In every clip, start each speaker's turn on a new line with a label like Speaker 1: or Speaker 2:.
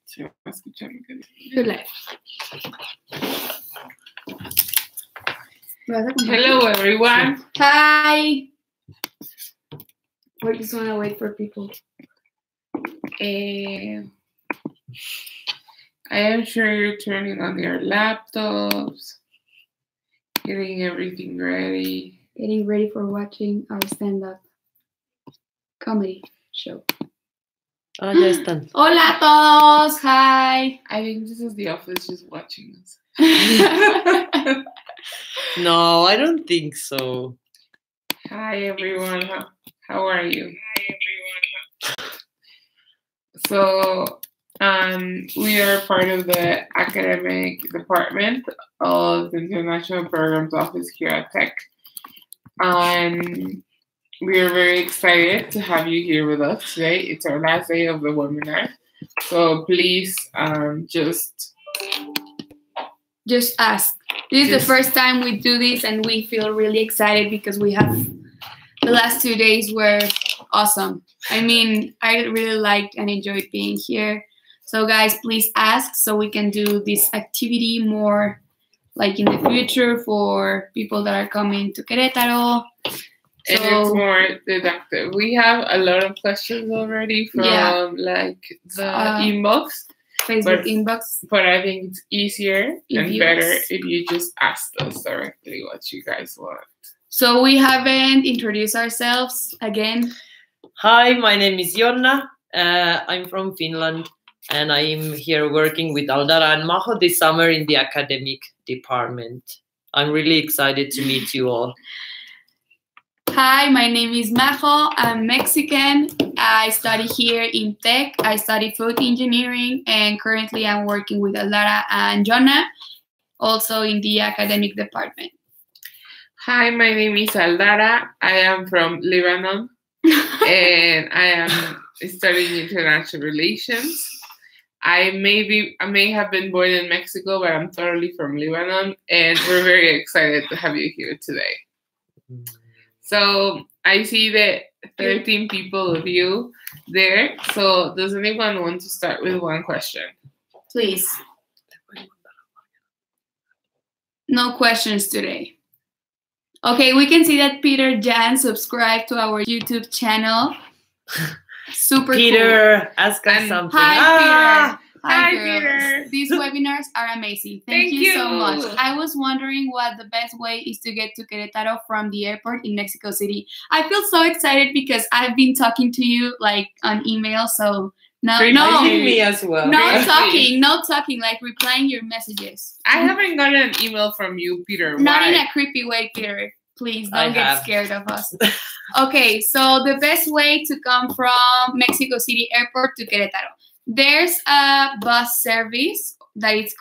Speaker 1: se va a escuchar lo que dice.
Speaker 2: You're live.
Speaker 1: Hello, everyone.
Speaker 2: Hi. We just want to wait for people.
Speaker 1: I am sure you're turning on your laptops, getting everything ready.
Speaker 2: Getting ready for watching our stand-up comedy show.
Speaker 3: Ah, ya están.
Speaker 2: Hola a todos. Hi.
Speaker 1: I think this is the office just watching us.
Speaker 3: No, I don't think so.
Speaker 1: Hi, everyone. How are you? So, we are part of the academic department of the International Programs Office here at Tech. And we are very excited to have you here with us today. It's our last day of the webinar. So please just
Speaker 2: ask. This is the first time we do this and we feel really excited because we have the last 2 days were awesome. I mean, I really liked and enjoyed being here. So guys, please ask so we can do this activity more like in the future for people that are coming to Querétaro.
Speaker 1: And it's more deductive. We have a lot of questions already from like the inbox.
Speaker 2: Facebook inbox.
Speaker 1: But I think it's easier and better
Speaker 2: ask.
Speaker 1: if you just ask us directly what you guys want.
Speaker 2: So we haven't introduced ourselves again.
Speaker 3: Hi, my name is Jonna. I'm from Finland, and I'm here working with Aldara and Majo this summer in the academic department. I'm really excited to meet you all.
Speaker 2: Hi, my name is Majo. I'm Mexican. I study here in Tech. I study food engineering, and currently I'm working with Aldara and Jonna, also in the academic department.
Speaker 1: Hi, my name is Aldara. I am from Lebanon, and I am studying international relations. I may have been born in Mexico, but I'm totally from Lebanon, and we're very excited to have you here today. So I see that 13 people of you there. So does anyone want to start with one question?
Speaker 2: Please. No questions today. Okay, we can see that Peter Jan subscribed to our YouTube channel. Super
Speaker 3: Peter,
Speaker 2: cool.
Speaker 3: ask us something.
Speaker 2: Hi, Peter.
Speaker 1: Hi,
Speaker 2: girls.
Speaker 1: Peter.
Speaker 2: These webinars are amazing. Thank you so much. I was wondering what the best way is to get to Querétaro from the airport in Mexico City. I feel so excited because I've been talking to you like on email. So
Speaker 3: me as well.
Speaker 2: No talking, like replying your messages.
Speaker 1: I haven't gotten an email from you, Peter.
Speaker 2: Not
Speaker 1: Why?
Speaker 2: in a creepy way, Peter. Please don't get scared of us. Okay, so the best way to come from Mexico City Airport to Querétaro. There's a bus service that it's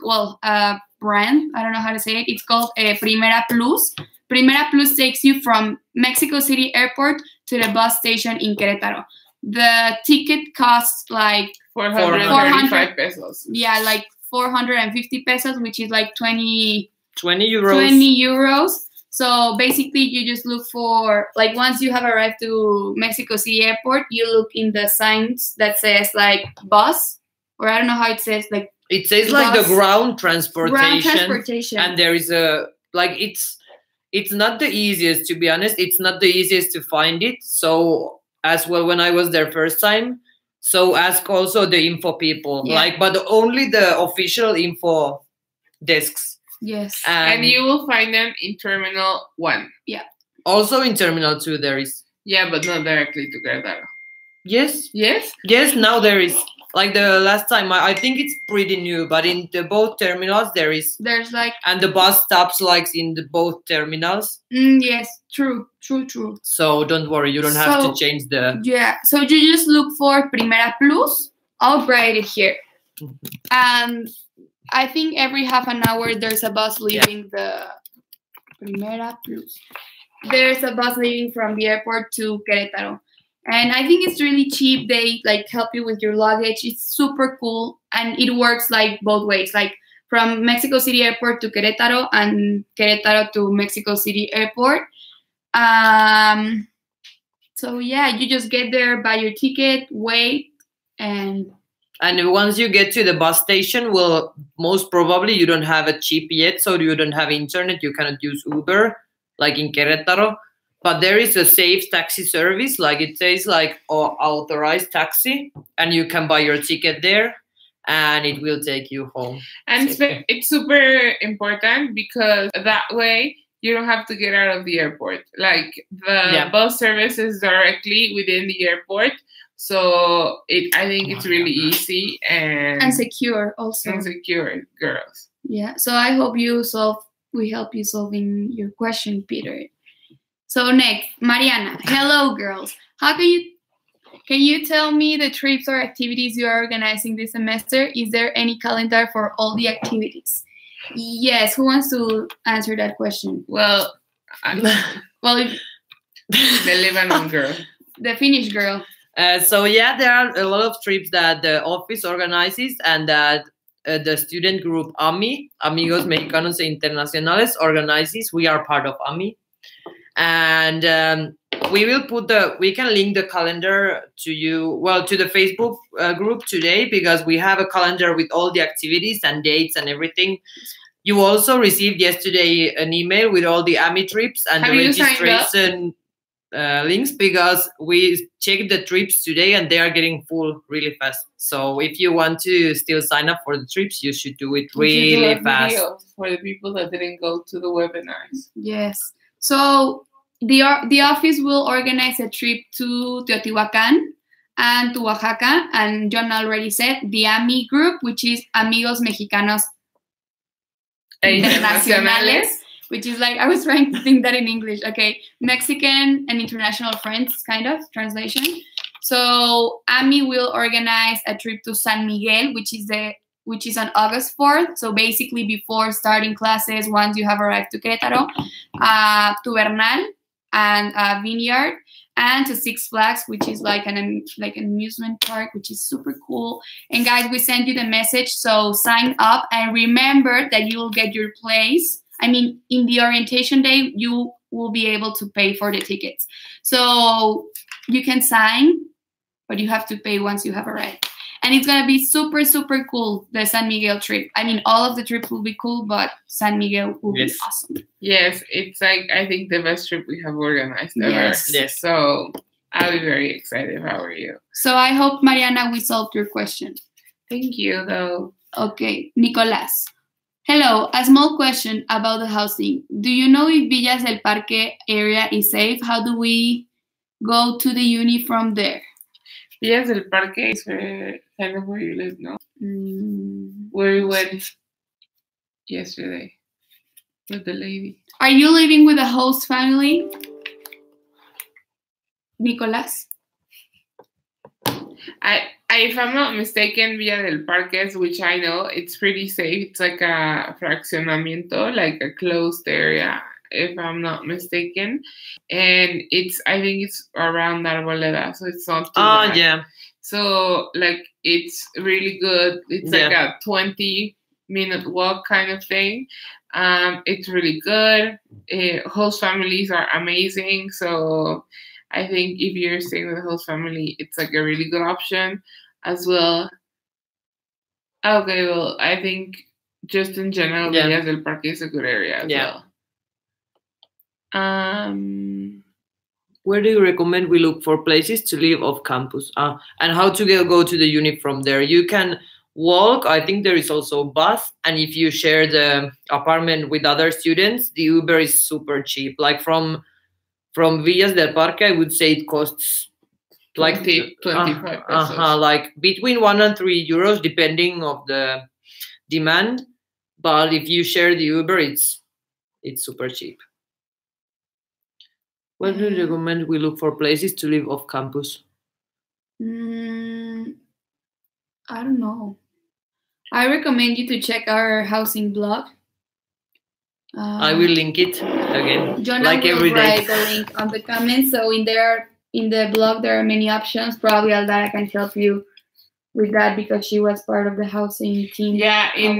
Speaker 2: a brand. I don't know how to say it. It's called Primera Plus. Primera Plus takes you from Mexico City Airport to the bus station in Querétaro. The ticket costs like
Speaker 1: 435 pesos.
Speaker 2: Yeah, like 450 pesos, which is like 20
Speaker 3: euros.
Speaker 2: 20 euros. So basically, you just look for, like, once you have arrived to Mexico City Airport, you look in the signs that says, like, bus, or I don't know how it says, like,
Speaker 3: it says, like, the ground transportation.
Speaker 2: Ground transportation.
Speaker 3: And there is it's not the easiest, to be honest. It's not the easiest to find it. So, as well, when I was there first time, so ask also the info people.
Speaker 2: Yeah.
Speaker 3: But only the official info desks.
Speaker 2: Yes.
Speaker 1: And you will find them in Terminal 1.
Speaker 2: Yeah.
Speaker 3: Also in Terminal 2 there is.
Speaker 1: Yeah, but not directly to Querétaro.
Speaker 3: Yes.
Speaker 1: Yes?
Speaker 3: Yes, now there is. Like the last time, I think it's pretty new, but in the both terminals there is.
Speaker 2: There's like...
Speaker 3: And the bus stops like in the both terminals.
Speaker 2: Yes, true.
Speaker 3: So don't worry, you don't have to change the...
Speaker 2: Yeah, so you just look for Primera Plus. I'll write it here. And I think every half an hour there's a bus leaving the Primera Plus. There's a bus leaving from the airport to Querétaro. And I think it's really cheap. They like help you with your luggage. It's super cool. And it works like both ways, like from Mexico City Airport to Querétaro and Querétaro to Mexico City Airport. So yeah, you just get there, buy your ticket, wait, and
Speaker 3: And once you get to the bus station, well, most probably you don't have a chip yet, so you don't have internet. You cannot use Uber, like in Querétaro. But there is a safe taxi service, like it says, like authorized taxi, and you can buy your ticket there, and it will take you home.
Speaker 1: And it's super important because that way you don't have to get out of the airport. Like the bus service is directly within the airport. So I think it's really easy and
Speaker 2: secure also.
Speaker 1: And secure, girls.
Speaker 2: Yeah. So I hope we help you solving your question, Peter. So next, Mariana. Hello, girls. Can you tell me the trips or activities you are organizing this semester? Is there any calendar for all the activities? Yes. Who wants to answer that question?
Speaker 1: Well, the Lebanon girl.
Speaker 2: The Finnish girl.
Speaker 3: So yeah, there are a lot of trips that the office organizes and that the student group AMI, Amigos Mexicanos e Internacionales, organizes. We are part of AMI. And we can link the calendar to you, to the Facebook group today, because we have a calendar with all the activities and dates and everything. You also received yesterday an email with all the AMI trips and the registration links, because we checked the trips today and they are getting full really fast. So if you want to still sign up for the trips, you should do it really fast.
Speaker 1: For the people that didn't go to the webinars.
Speaker 2: Yes. So the office will organize a trip to Teotihuacan and to Oaxaca. And John already said the AMI group, which is Amigos Mexicanos Internacionales, which is like, I was trying to think that in English. Okay, Mexican and international friends, kind of translation. So AMI will organize a trip to San Miguel, which is on August 4th. So basically before starting classes, once you have arrived to Querétaro, to Bernal and Vineyard, and to Six Flags, which is like an amusement park, which is super cool. And guys, we send you the message, so sign up and remember that you will get your place. I mean, in the orientation day, you will be able to pay for the tickets. So you can sign, but you have to pay once you have arrived. And it's going to be super, super cool, the San Miguel trip. I mean, all of the trips will be cool, but San Miguel will be awesome.
Speaker 1: Yes, it's like, I think the best trip we have organized ever.
Speaker 3: Yes.
Speaker 1: So I'll be very excited. How are you?
Speaker 2: So I hope, Mariana, we solved your question.
Speaker 1: Thank you, though.
Speaker 2: Okay, Nicolas. Hello, a small question about the housing. Do you know if Villas del Parque area is safe? How do we go to the uni from there?
Speaker 1: Villas del Parque is kind of where you live, no? Where we went yesterday with the lady.
Speaker 2: Are you living with a host family? Nicolas?
Speaker 1: If I'm not mistaken, Villa del Parque, which I know, it's pretty safe. It's like a fraccionamiento, like a closed area, if I'm not mistaken. And I think it's around Arboleda, so it's not too bad.
Speaker 3: Yeah.
Speaker 1: So, like, it's really good. It's like a 20-minute walk kind of thing. It's really good. Host families are amazing. So I think if you're staying with a host family, it's like a really good option as well. Okay, well, I think just in general, Villas del Parque is a good area as well.
Speaker 3: Where do you recommend we look for places to live off campus? And how to go to the uni from there? You can walk. I think there is also a bus. And if you share the apartment with other students, the Uber is super cheap. Like from Villas del Parque, I would say it costs like
Speaker 1: 25 pesos.
Speaker 3: Like between 1 and 3 euros, depending of the demand. But if you share the Uber, it's super cheap. Where do you recommend we look for places to live off campus?
Speaker 2: I don't know. I recommend you to check our housing blog.
Speaker 3: I will link it again.
Speaker 2: Jonah
Speaker 3: like
Speaker 2: will
Speaker 3: every day.
Speaker 2: write the link on the comments. So in the blog there are many options. Probably Aldara can help you with that because she was part of the housing team.
Speaker 1: Yeah, in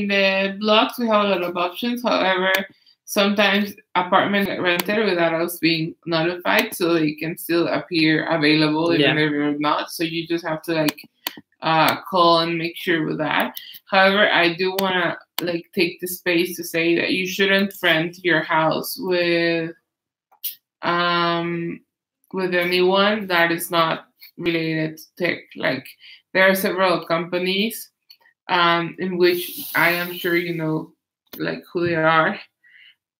Speaker 1: the blogs we have a lot of options. However, sometimes apartments get rented without us being notified, so they can still appear available even if you're not. So you just have to like call and make sure with that. However, I do want to like take the space to say that you shouldn't rent your house with anyone that is not related to tech. Like there are several companies in which I am sure you know like who they are.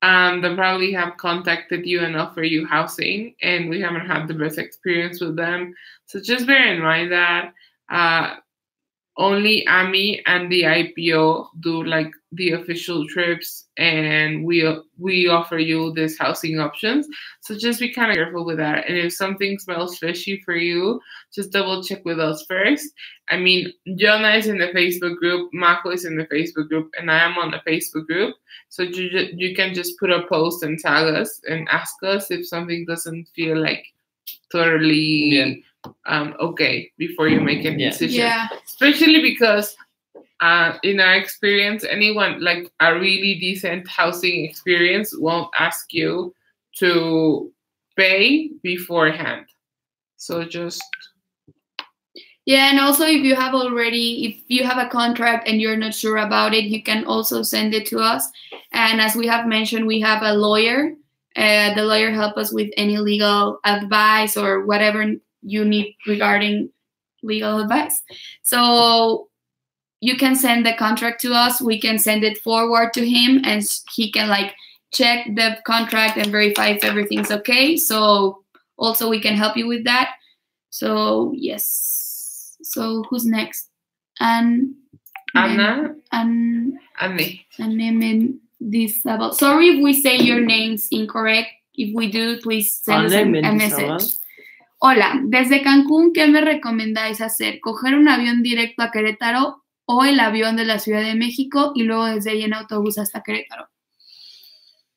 Speaker 1: They probably have contacted you and offer you housing, and we haven't had the best experience with them. So just bear in mind that only AMI and the IPO do like the official trips, and we offer you these housing options. So just be kind of careful with that. And if something smells fishy for you, just double check with us first. I mean, Jonah is in the Facebook group, Majo is in the Facebook group, and I am on the Facebook group. So you can just put a post and tag us and ask us if something doesn't feel like totally okay before you make a decision.
Speaker 2: Yeah.
Speaker 1: Especially because in our experience, anyone like a really decent housing experience won't ask you to pay beforehand. So just
Speaker 2: and also if you have a contract and you're not sure about it, you can also send it to us. And as we have mentioned, we have a lawyer. The lawyer helps us with any legal advice or whatever you need regarding legal advice. So you can send the contract to us. We can send it forward to him, and he can like check the contract and verify if everything's okay. So also we can help you with that. So yes. So who's next?
Speaker 1: Anna.
Speaker 2: Anne.
Speaker 1: Mendizábal.
Speaker 2: Sorry if we say your names incorrect. If we do, please send us a message. Hola, desde Cancún, ¿qué me recomendáis hacer? ¿Coger un avión directo a Querétaro o el avión de la Ciudad de México y luego desde ahí en autobús hasta Querétaro?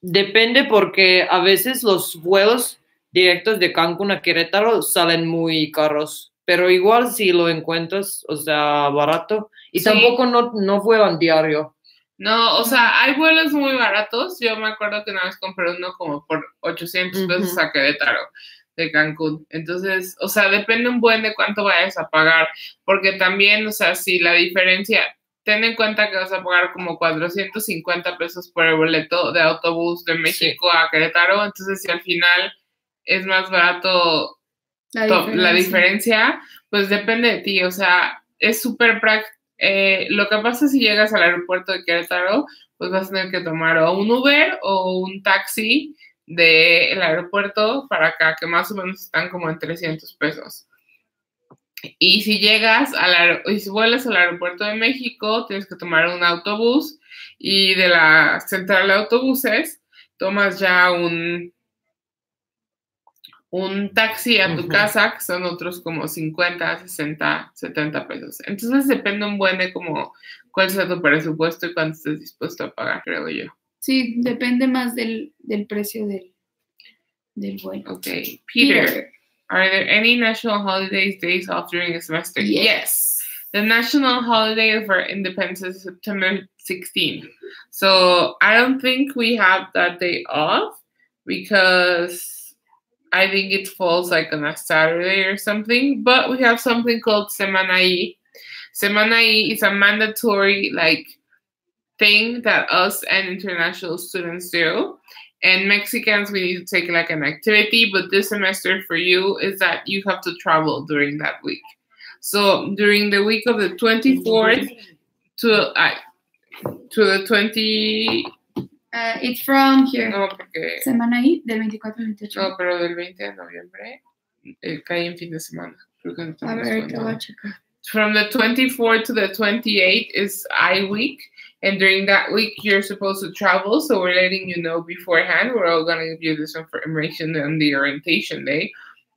Speaker 3: Depende, porque a veces los vuelos directos de Cancún a Querétaro salen muy caros, pero igual si lo encuentras, o sea, barato, y tampoco no vuelan diario.
Speaker 1: No, o sea, hay vuelos muy baratos. Yo me acuerdo que una vez compré uno como por 800 pesos a Querétaro de Cancún. Entonces, o sea, depende un buen de cuánto vayas a pagar, porque también, o sea, si la diferencia, ten en cuenta que vas a pagar como 450 pesos por el boleto de autobús de México a Querétaro, entonces si al final es más barato la diferencia, pues depende de ti, o sea, es súper práctico. Lo que pasa es si llegas al aeropuerto de Querétaro, pues vas a tener que tomar o un Uber o un taxi del aeropuerto para acá, que más o menos están como en 300 pesos. Y si llegas y si vuelas al aeropuerto de México, tienes que tomar un autobús, y de la central de autobuses tomas ya un taxi a tu casa, que son otros como 50, 60, 70 pesos. Entonces depende un buen de como cuál sea tu presupuesto y cuánto estés dispuesto a pagar, creo yo.
Speaker 2: Sí, depende más del precio del vuelo.
Speaker 1: Okay. Peter, are there any national holidays, days off during a semester? Yes. The national holiday for independence is September 16. So I don't think we have that day off because I think it falls like on a Saturday or something, but we have something called Semana Y. Semana Y is a mandatory like thing that us and international students do. And Mexicans, we need to take like an activity, but this semester for you is that you have to travel during that week. So during the week of the 24th to the 20...
Speaker 2: it's from here.
Speaker 1: No, porque...
Speaker 2: Semana Y, del 24 al 28.
Speaker 1: No, pero del 20 de noviembre cae en fin de semana. Creo que no
Speaker 2: a ver, te voy a checar.
Speaker 1: From the 24th to the 28th is I week. And during that week, you're supposed to travel. So we're letting you know beforehand. We're all going to give you this information on the orientation day.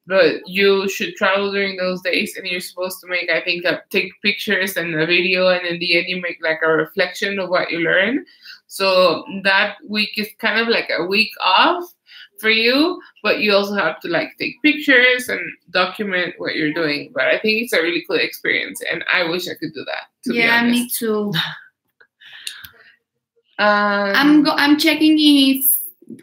Speaker 1: But you should travel during those days. And you're supposed to make, I think, take pictures and a video. And in the end, you make like a reflection of what you learn. So that week is kind of like a week off for you. But you also have to like take pictures and document what you're doing. But I think it's a really cool experience. And I wish I could do that.
Speaker 2: Yeah, me too. I'm checking if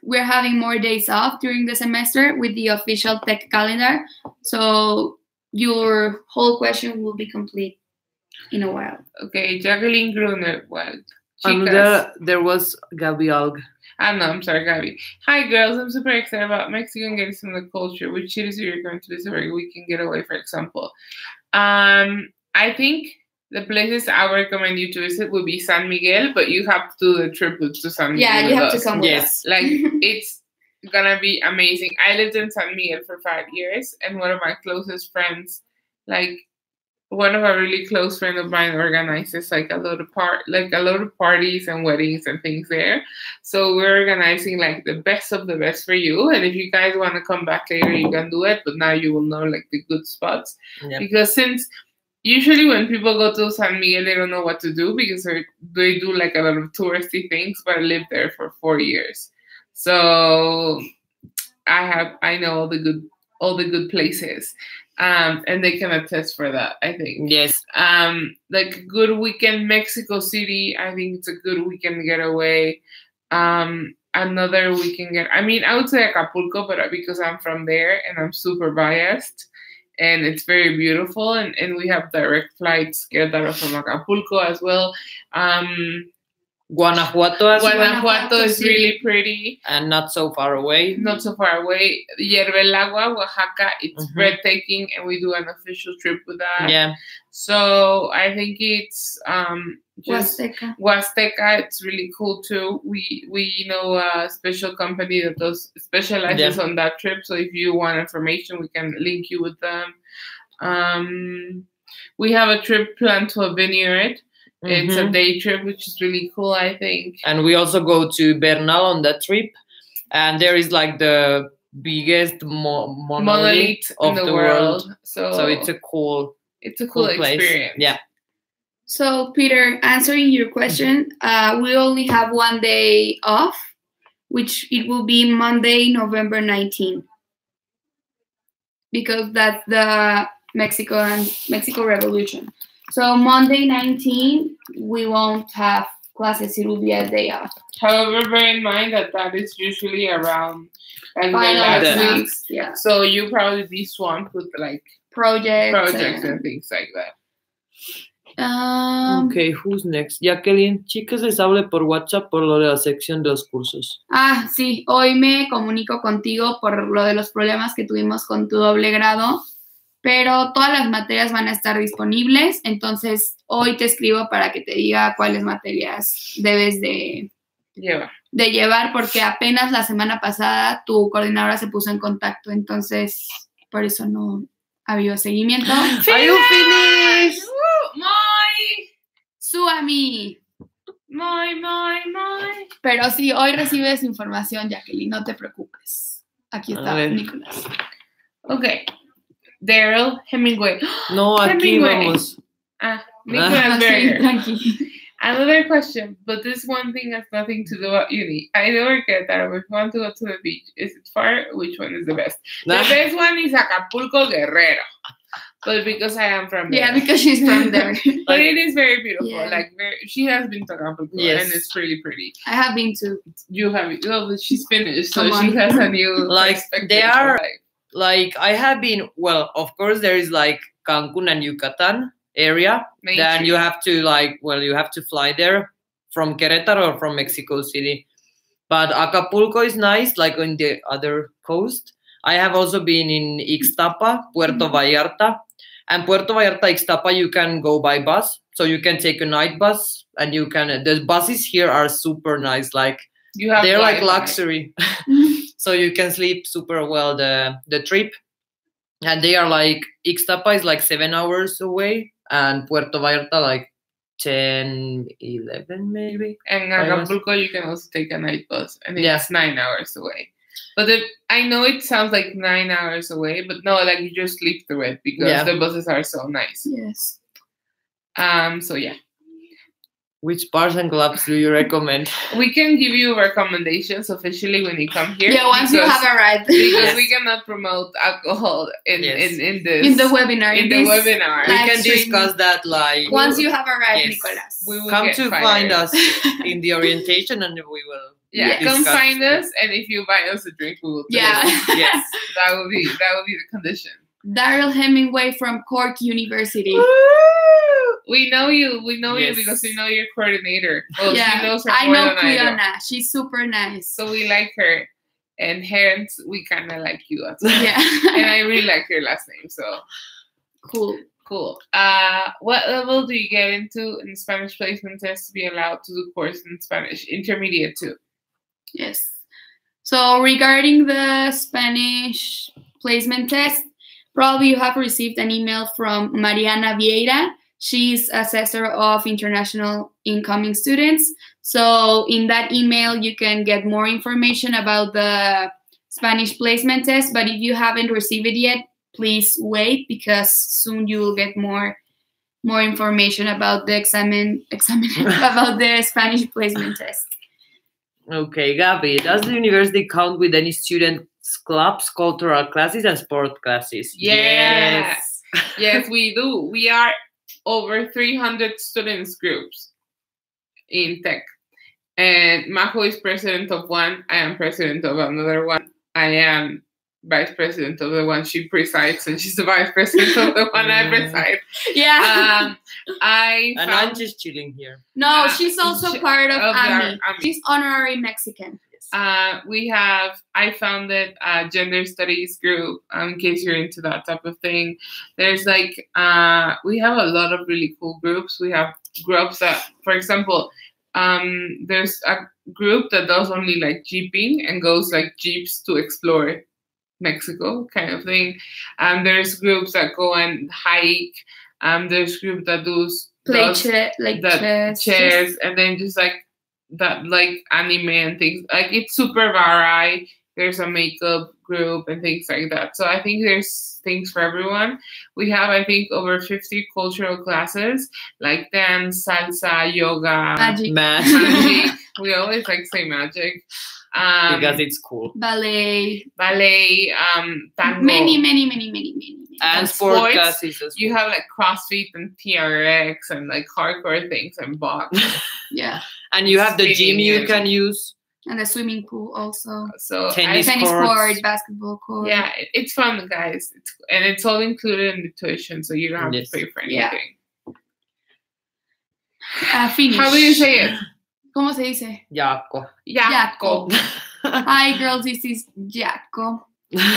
Speaker 2: we're having more days off during the semester with the official tech calendar. So your whole question will be complete in a while.
Speaker 1: Okay, Jacqueline Gruner. Well,
Speaker 3: And there was Gabi Alg.
Speaker 1: No, I'm sorry, Gabby. Hi, girls. I'm super excited about Mexico and getting some of the culture. Which cities are you going to visit where we can get away, for example? I think the places I would recommend you to visit would be San Miguel, but you have to do the trip to San Miguel.
Speaker 2: Yeah, you have to come with us.
Speaker 1: Like, it's gonna be amazing. I lived in San Miguel for 5 years, and one of my closest friends, like one of our really close friends of mine, organizes like a lot of parties and weddings and things there. So we're organizing like the best of the best for you. And if you guys want to come back later, you can do it. But now you will know like the good spots.
Speaker 3: Yep.
Speaker 1: Because since usually when people go to San Miguel, they don't know what to do because they do like a lot of touristy things. But I lived there for 4 years, so I know all the good places. And they can attest for that, I think.
Speaker 3: Yes.
Speaker 1: Like a good weekend, Mexico City. I think it's a good weekend getaway. Another weekend I would say Acapulco, but because I'm from there and I'm super biased, and it's very beautiful, and we have direct flights Querétaro from Acapulco as well. Guanajuato is really pretty.
Speaker 3: And not so far away.
Speaker 1: Not so far away. Hierbelagua, Oaxaca, it's breathtaking, and we do an official trip with that.
Speaker 3: Yeah.
Speaker 1: So I think it's
Speaker 2: Huasteca.
Speaker 1: It's really cool too. We know a special company that specializes on that trip. So if you want information, we can link you with them. We have a trip planned to a vineyard. It's a day trip, which is really cool, I think.
Speaker 3: And we also go to Bernal on that trip. And there is like the biggest monolith of the world. So it's a cool
Speaker 1: experience.
Speaker 3: Place. Yeah.
Speaker 2: So Peter, answering your question, we only have 1 day off, which it will be Monday, November 19th. Because that's the Mexico Revolution. So Monday 19th, we won't have classes. It will be a day off.
Speaker 1: However, bear in mind that is usually around and
Speaker 2: final weeks. Yeah.
Speaker 1: So you probably be swamped with like
Speaker 2: projects
Speaker 1: and things like that.
Speaker 3: Okay, who's next? Jacqueline, chicas, les hable por WhatsApp por lo de la sección de los cursos.
Speaker 2: Sí, hoy me comunico contigo por lo de los problemas que tuvimos con tu doble grado. Pero todas las materias van a estar disponibles, entonces hoy te escribo para que te diga cuáles materias debes de llevar, porque apenas la semana pasada tu coordinadora se puso en contacto, entonces por eso no ha habido seguimiento.
Speaker 3: Are you finished?
Speaker 2: Suami. Pero sí, hoy recibes información, Jacqueline, no te preocupes. Aquí está Nicolás.
Speaker 1: Okay. Daryl Hemingway.
Speaker 3: No, aquí vamos.
Speaker 1: Nicolás Berger. Another question, but this one thing has nothing to do with uni. I never get that. If you want to go to the beach, is it far? Which one is the best? The best one is Acapulco, Guerrero. But because I am from there.
Speaker 2: Yeah, because she's from there.
Speaker 1: But it is very beautiful.
Speaker 2: Yeah.
Speaker 1: Like she has been to Acapulco, and it's really pretty.
Speaker 2: I have been too.
Speaker 1: You have it. Well, she's finished, so she has a new perspective.
Speaker 3: They are like I have been. Well, of course, there is like Cancun and Yucatan area. Then you have to you have to fly there from Querétaro or from Mexico City. But Acapulco is nice, like on the other coast. I have also been in Ixtapa, Puerto Vallarta. And Puerto Vallarta, Ixtapa, you can go by bus. So you can take a night bus and you can, the buses here are super nice. Like they're like luxury. So you can sleep super well the trip. And they are like, Ixtapa is like 7 hours away and Puerto Vallarta like 10, 11 maybe.
Speaker 1: And Acapulco, you can also take a night bus and it's 9 hours away. But I know it sounds like 9 hours away, but no, like you just sleep through it because the buses are so nice.
Speaker 2: Yes.
Speaker 1: So yeah.
Speaker 3: Which bars and clubs do you recommend?
Speaker 1: We can give you recommendations officially when you come here.
Speaker 2: Yeah, once you
Speaker 1: because-
Speaker 2: have arrived.
Speaker 1: Because
Speaker 3: Yes.
Speaker 1: we cannot promote alcohol in
Speaker 3: Yes.
Speaker 1: in this
Speaker 2: In the webinar.
Speaker 1: in the
Speaker 2: this
Speaker 1: webinar.
Speaker 3: We
Speaker 2: live
Speaker 3: can
Speaker 2: stream.
Speaker 3: discuss that like
Speaker 2: Once you have arrived,
Speaker 3: Yes.
Speaker 2: Nicolas.
Speaker 1: We will
Speaker 3: come
Speaker 1: get
Speaker 3: to
Speaker 1: fired.
Speaker 3: find us in the orientation and we will
Speaker 1: Yeah,
Speaker 2: Yes.
Speaker 1: come
Speaker 3: discuss
Speaker 1: find
Speaker 3: it.
Speaker 1: us, and if you buy us a drink, we will.
Speaker 2: Yeah.
Speaker 1: deliver.
Speaker 3: Yes.
Speaker 1: that will be the condition.
Speaker 2: Daryl Hemingway from Cork University.
Speaker 1: We know you. We know you
Speaker 3: Yes.
Speaker 1: because we know your coordinator. Well, she
Speaker 2: Yeah,
Speaker 1: knows her
Speaker 2: I
Speaker 1: more
Speaker 2: know
Speaker 1: than I do.
Speaker 2: Cleona. She's super nice.
Speaker 1: So we like her, and hence we kind of like you as well.
Speaker 2: Yeah.
Speaker 1: And I really like your last name. So
Speaker 2: Cool.
Speaker 1: cool. What level do you get into in Spanish placement test to be allowed to do course in Spanish? Intermediate 2.
Speaker 2: Yes. So regarding the Spanish placement test, probably you have received an email from Mariana Vieira. She's assessor of international incoming students. So in that email, you can get more information about the Spanish placement test. But if you haven't received it yet, please wait because soon you will get more information about the about the Spanish placement test.
Speaker 3: Okay, Gabi, does the university count with any students' clubs, cultural classes, and sport classes?
Speaker 1: Yes. Yes, we do. We are over 300 students groups in tech. And Majo is president of one. I am president of another one. I am vice president of the one she presides, and she's the vice president of the one I preside.
Speaker 2: Yeah.
Speaker 3: And I'm
Speaker 1: found-
Speaker 3: just chilling here.
Speaker 2: No, she's also
Speaker 1: she-
Speaker 2: part of
Speaker 1: of our
Speaker 2: AMI.
Speaker 1: AMI.
Speaker 2: She's honorary Mexican.
Speaker 1: I founded a gender studies group, in case you're into that type of thing. There's like, we have a lot of really cool groups. We have groups that, for example, there's a group that does only like jeeping and goes like jeeps to explore Mexico kind of thing. There's groups that go and hike. There's groups that does
Speaker 2: Chess.
Speaker 1: chairs, and then just like that, like anime and things. Like it's super varied. There's a makeup group and things like that. So I think there's things for everyone. We have, I think, over 50 cultural classes like dance, salsa, yoga,
Speaker 2: Magic.
Speaker 1: magic. We always like say magic.
Speaker 3: Because it's cool.
Speaker 2: Ballet.
Speaker 1: Ballet, tango.
Speaker 2: Many.
Speaker 3: And
Speaker 1: sports,
Speaker 3: sport classes as
Speaker 1: You
Speaker 3: well.
Speaker 1: have like CrossFit and TRX and like hardcore things and box.
Speaker 2: Yeah.
Speaker 3: And you have the gym
Speaker 1: spinning
Speaker 3: you
Speaker 1: and-
Speaker 3: can use.
Speaker 2: And the swimming pool also.
Speaker 1: So
Speaker 3: Tennis
Speaker 2: Tennis
Speaker 3: courts.
Speaker 2: court, basketball court.
Speaker 1: yeah, it's fun, guys. It's all included in the tuition, so you don't have
Speaker 3: Yes.
Speaker 1: to pay for
Speaker 2: Yeah.
Speaker 1: anything.
Speaker 2: Finish.
Speaker 1: How do you say it?
Speaker 2: ¿Cómo se dice?
Speaker 3: Jaakko.
Speaker 1: Jaakko.
Speaker 2: Hi, girls. This is Jaakko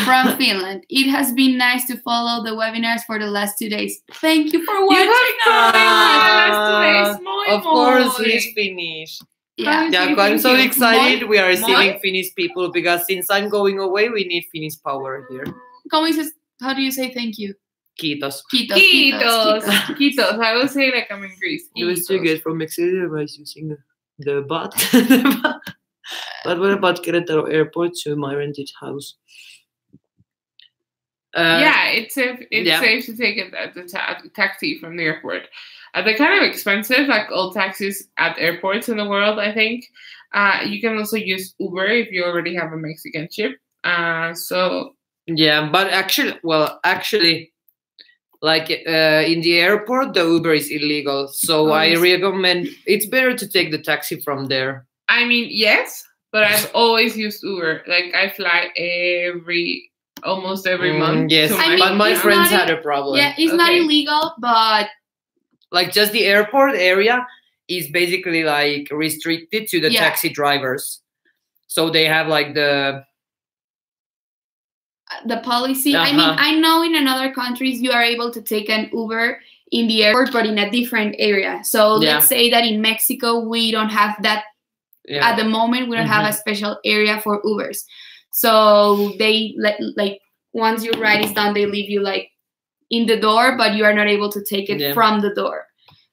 Speaker 2: from Finland. It has been nice to follow the webinars for the last 2 days. Thank you for
Speaker 1: You
Speaker 2: watching.
Speaker 1: have
Speaker 3: Ah,
Speaker 1: to Moi
Speaker 3: Of course,
Speaker 1: moi.
Speaker 3: he's Finnish.
Speaker 2: Yeah.
Speaker 3: Jaakko, I'm so
Speaker 1: Thank you.
Speaker 3: excited we are receiving
Speaker 1: Moi.
Speaker 3: Finnish people because since I'm going away, we need Finnish power here.
Speaker 2: How do you say thank you?
Speaker 3: Kiitos.
Speaker 2: Kiitos.
Speaker 1: Kiitos. Kiitos. I will say like I'm in Greece.
Speaker 3: It was too
Speaker 1: Kiitos.
Speaker 3: good from Mexico. I was using the bus. But what about Querétaro Airport to my rented house?
Speaker 1: Yeah, it's safe. It's
Speaker 3: yeah.
Speaker 1: safe to take it at the taxi from the airport. They're kind of expensive, like all taxis at airports in the world. I think you can also use Uber if you already have a Mexican chip. So
Speaker 3: Yeah, but actually, like in the airport, the Uber is illegal. So I
Speaker 2: yes.
Speaker 3: recommend it's better to take the taxi from there.
Speaker 1: I mean, yes, but I've always used Uber. Like I fly almost every month.
Speaker 3: Yes,
Speaker 1: to
Speaker 2: I mean,
Speaker 3: but my
Speaker 2: it's
Speaker 3: friends
Speaker 2: not
Speaker 3: had a problem.
Speaker 2: Yeah, it's not
Speaker 1: Okay.
Speaker 2: illegal, but
Speaker 3: Like just the airport area is basically like restricted to the
Speaker 2: Yeah.
Speaker 3: taxi drivers. So they have like the
Speaker 2: policy. I mean,
Speaker 3: Uh-huh.
Speaker 2: I know in another countries you are able to take an Uber in the airport, but in a different area. So
Speaker 3: Yeah.
Speaker 2: let's say that in Mexico we don't have that
Speaker 3: yeah.
Speaker 2: at the moment. We don't have a
Speaker 3: Mhm.
Speaker 2: special area for Ubers. So they like once your ride is done, they leave you like in the door, but you are not able to take it
Speaker 3: Yeah.
Speaker 2: from the door.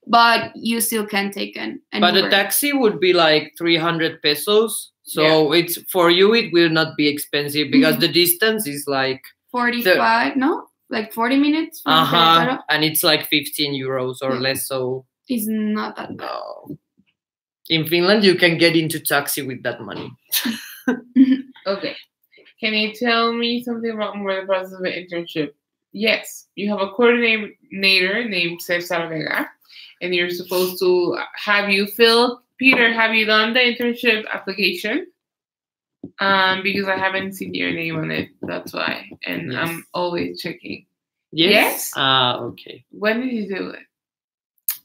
Speaker 2: But you still can take an
Speaker 3: But
Speaker 2: Uber.
Speaker 3: a taxi would be like 300 pesos. So it's for you, it will not be expensive because the distance is like
Speaker 2: 45, no? Like 40 minutes from Querétaro?
Speaker 3: and it's like 15 euros or
Speaker 1: Yeah.
Speaker 3: less. So
Speaker 2: It's not that bad.
Speaker 3: no. In Finland, you can get into taxi with that money.
Speaker 1: Okay. Can you tell me something about more the process of an internship? Yes, you have a coordinator named Cesar Vega, and you're supposed to have you filled. Peter, have you done the internship application? Because I haven't seen your name on it. That's why, and
Speaker 3: Yes.
Speaker 1: I'm always checking.
Speaker 3: Yes.
Speaker 1: Yes?
Speaker 3: Okay.
Speaker 1: When did you do it?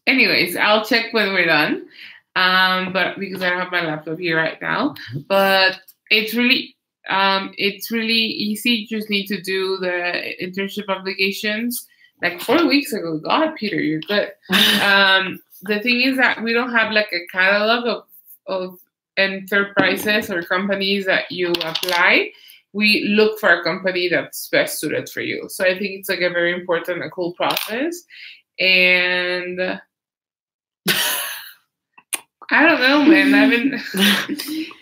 Speaker 1: Anyways, I'll check when we're done. But because I don't have my laptop here right now, but it's really easy. You just need to do the internship applications like 4 weeks ago. God, Peter, you're good. The thing is that we don't have like a catalog of enterprises or companies that you apply. We look for a company that's best suited for you. So I think it's like a very important and cool process. And I don't know, man. I've been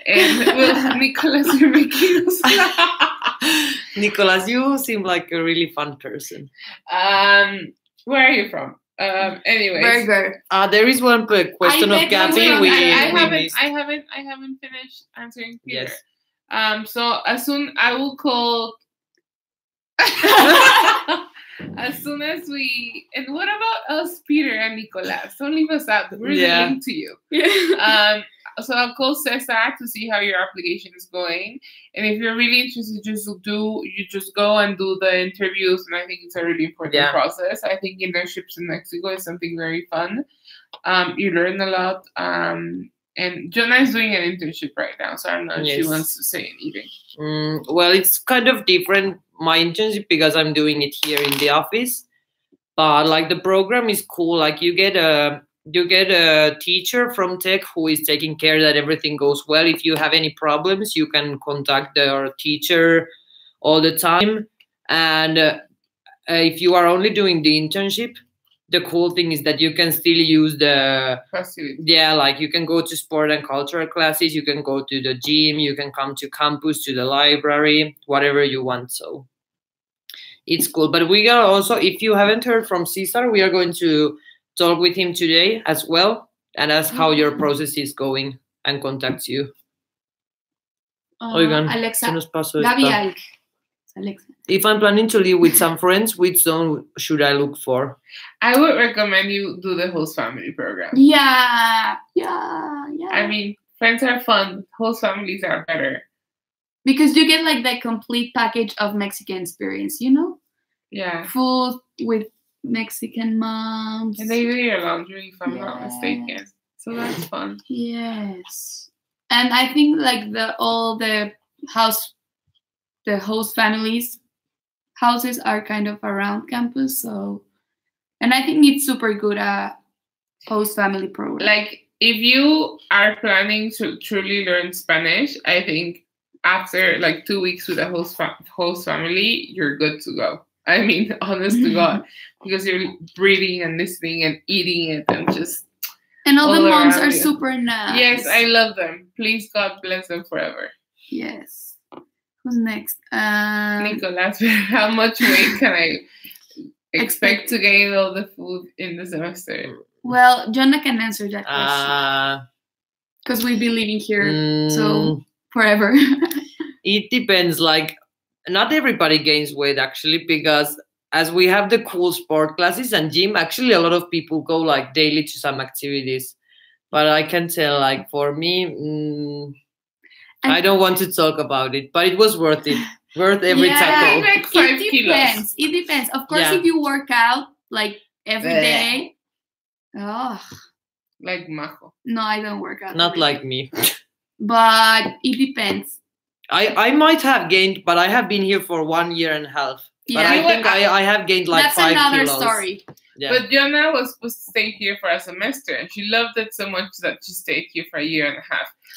Speaker 1: and well, Nicholas, you're making us laugh.
Speaker 3: Nicholas, you seem like a really fun person.
Speaker 1: Where are you from? Anyways,
Speaker 2: Burger.
Speaker 3: There is one question of
Speaker 2: bet
Speaker 3: Gabby.
Speaker 2: you will.
Speaker 3: We
Speaker 1: I
Speaker 3: missed.
Speaker 1: haven't finished answering Peter.
Speaker 3: Yes.
Speaker 1: So as soon I will call. As soon as we and what about us, Peter and Nicolas? Don't leave us out. We're linked to you. So I'll call Cesar to see how your application is going, and if you're really interested, just go and do the interviews. And I think it's a really important process. I think internships in Mexico is something very fun. You learn a lot. And Jonah is doing an internship right now, so I don't know if she wants to say anything.
Speaker 3: Well, it's kind of different, my internship, because I'm doing it here in the office. But like the program is cool. Like you get a teacher from tech who is taking care that everything goes well. If you have any problems, you can contact their teacher all the time. And if you are only doing the internship, the cool thing is that you can still use the
Speaker 1: facility.
Speaker 3: Yeah, like you can go to sport and cultural classes, you can go to the gym, you can come to campus, to the library, whatever you want. So it's cool. But we are also, if you haven't heard from Cesar, we are going to talk with him today as well and ask how your process is going and contact you. Oigan,
Speaker 2: Alexa,
Speaker 3: se nos pasó
Speaker 2: Gaby
Speaker 3: esta.
Speaker 2: Alex. Alexa.
Speaker 3: If I'm planning to live with some friends, which zone should I look for?
Speaker 1: I would recommend you do the host family program.
Speaker 2: Yeah.
Speaker 1: I mean, friends are fun. Host families are better.
Speaker 2: Because you get like the complete package of Mexican experience, you know?
Speaker 1: Yeah.
Speaker 2: Food with Mexican moms.
Speaker 1: And they do your laundry, if I'm not mistaken. So that's fun.
Speaker 2: Yes. And I think like all the host families houses are kind of around campus, so and I think it's super good at host family program.
Speaker 1: Like if you are planning to truly learn Spanish, I think after like 2 weeks with a host family, you're good to go. I mean, honest to God, because you're breathing and listening and eating it and just.
Speaker 2: And all the moms are super nice.
Speaker 1: Yes, I love them. Please, God bless them forever.
Speaker 2: Yes. Who's next?
Speaker 1: Nicolas, how much weight can I expect to gain all the food in the semester?
Speaker 2: Well, Jonah can answer that question. Because we've been living here so forever.
Speaker 3: It depends. Like, not everybody gains weight, actually, because as we have the cool sport classes and gym, actually a lot of people go like daily to some activities. But I can tell, like, for me... I don't want to talk about it, but it was worth it. Worth every taco.
Speaker 2: It depends. Of course, if you work out like every day. Oh.
Speaker 1: Like Majo.
Speaker 2: No, I don't work out.
Speaker 3: Not like me.
Speaker 2: But it depends.
Speaker 3: I might have gained, but I have been here for 1.5 years. But I think I have gained like 5 kilos.
Speaker 2: That's another story.
Speaker 3: Yeah.
Speaker 1: But Jonah was supposed to stay here for a semester, and she loved it so much that she stayed here for 1.5 years.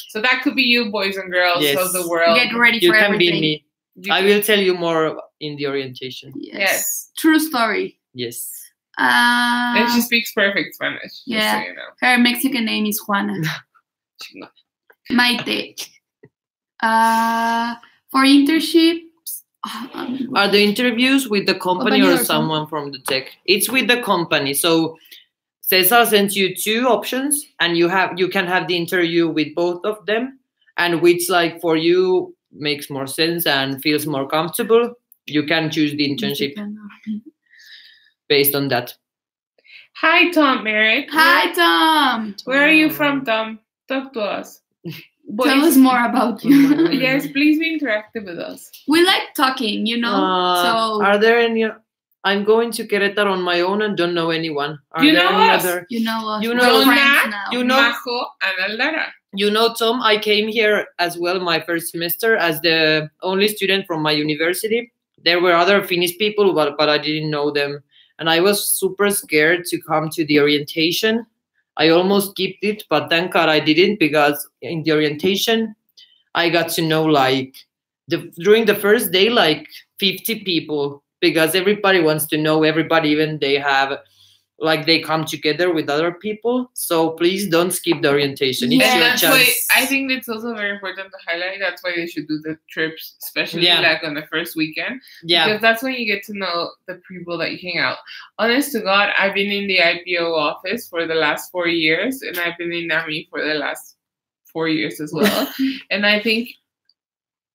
Speaker 1: So that could be you, boys and girls of the world.
Speaker 2: Get ready for everything.
Speaker 3: You can be me. I will tell you more in the orientation.
Speaker 2: Yes. True story.
Speaker 3: Yes.
Speaker 1: And she speaks perfect Spanish.
Speaker 2: Yeah.
Speaker 1: So you know.
Speaker 2: Her Mexican name is Juana. Maite. For internships.
Speaker 3: Are the interviews with the company or someone from the tech? It's with the company. So Cesar sends you 2 options, and you can have the interview with both of them, and which like for you makes more sense and feels more comfortable. You can choose the internship based on that.
Speaker 1: Hi, Tom Merritt.
Speaker 2: Hi, Tom.
Speaker 1: Where are you from, Tom? Talk to us.
Speaker 2: Tell us more about you.
Speaker 1: Yes, please be interactive with us.
Speaker 2: We like talking, you know. So
Speaker 3: Are there any? I'm going to Querétaro on my own and don't know anyone. Are
Speaker 1: You
Speaker 3: there
Speaker 1: know
Speaker 3: any
Speaker 1: us.
Speaker 3: other?
Speaker 2: you know us.
Speaker 3: You
Speaker 2: We're
Speaker 3: know
Speaker 2: friends
Speaker 1: Nat,
Speaker 2: now.
Speaker 3: you know-
Speaker 1: Majo and Aldara.
Speaker 3: You know, Tom, I came here as well my first semester as the only student from my university. There were other Finnish people, but I didn't know them. And I was super scared to come to the orientation. I almost skipped it, but thank God I didn't, because in the orientation, I got to know like during the first day, like 50 people, because everybody wants to know everybody, even they have like they come together with other people. So please don't skip the orientation. It's
Speaker 2: Yeah,
Speaker 1: And
Speaker 3: your
Speaker 1: that's
Speaker 3: chance.
Speaker 1: why I think it's also very important to highlight. That's why they should do the trips, especially
Speaker 3: Yeah.
Speaker 1: like on the first weekend.
Speaker 3: Yeah.
Speaker 1: Because that's when you get to know the people that you hang out. Honest to God, I've been in the IPO office for the last 4 years, and I've been in NAMI for the last 4 years as well. And I think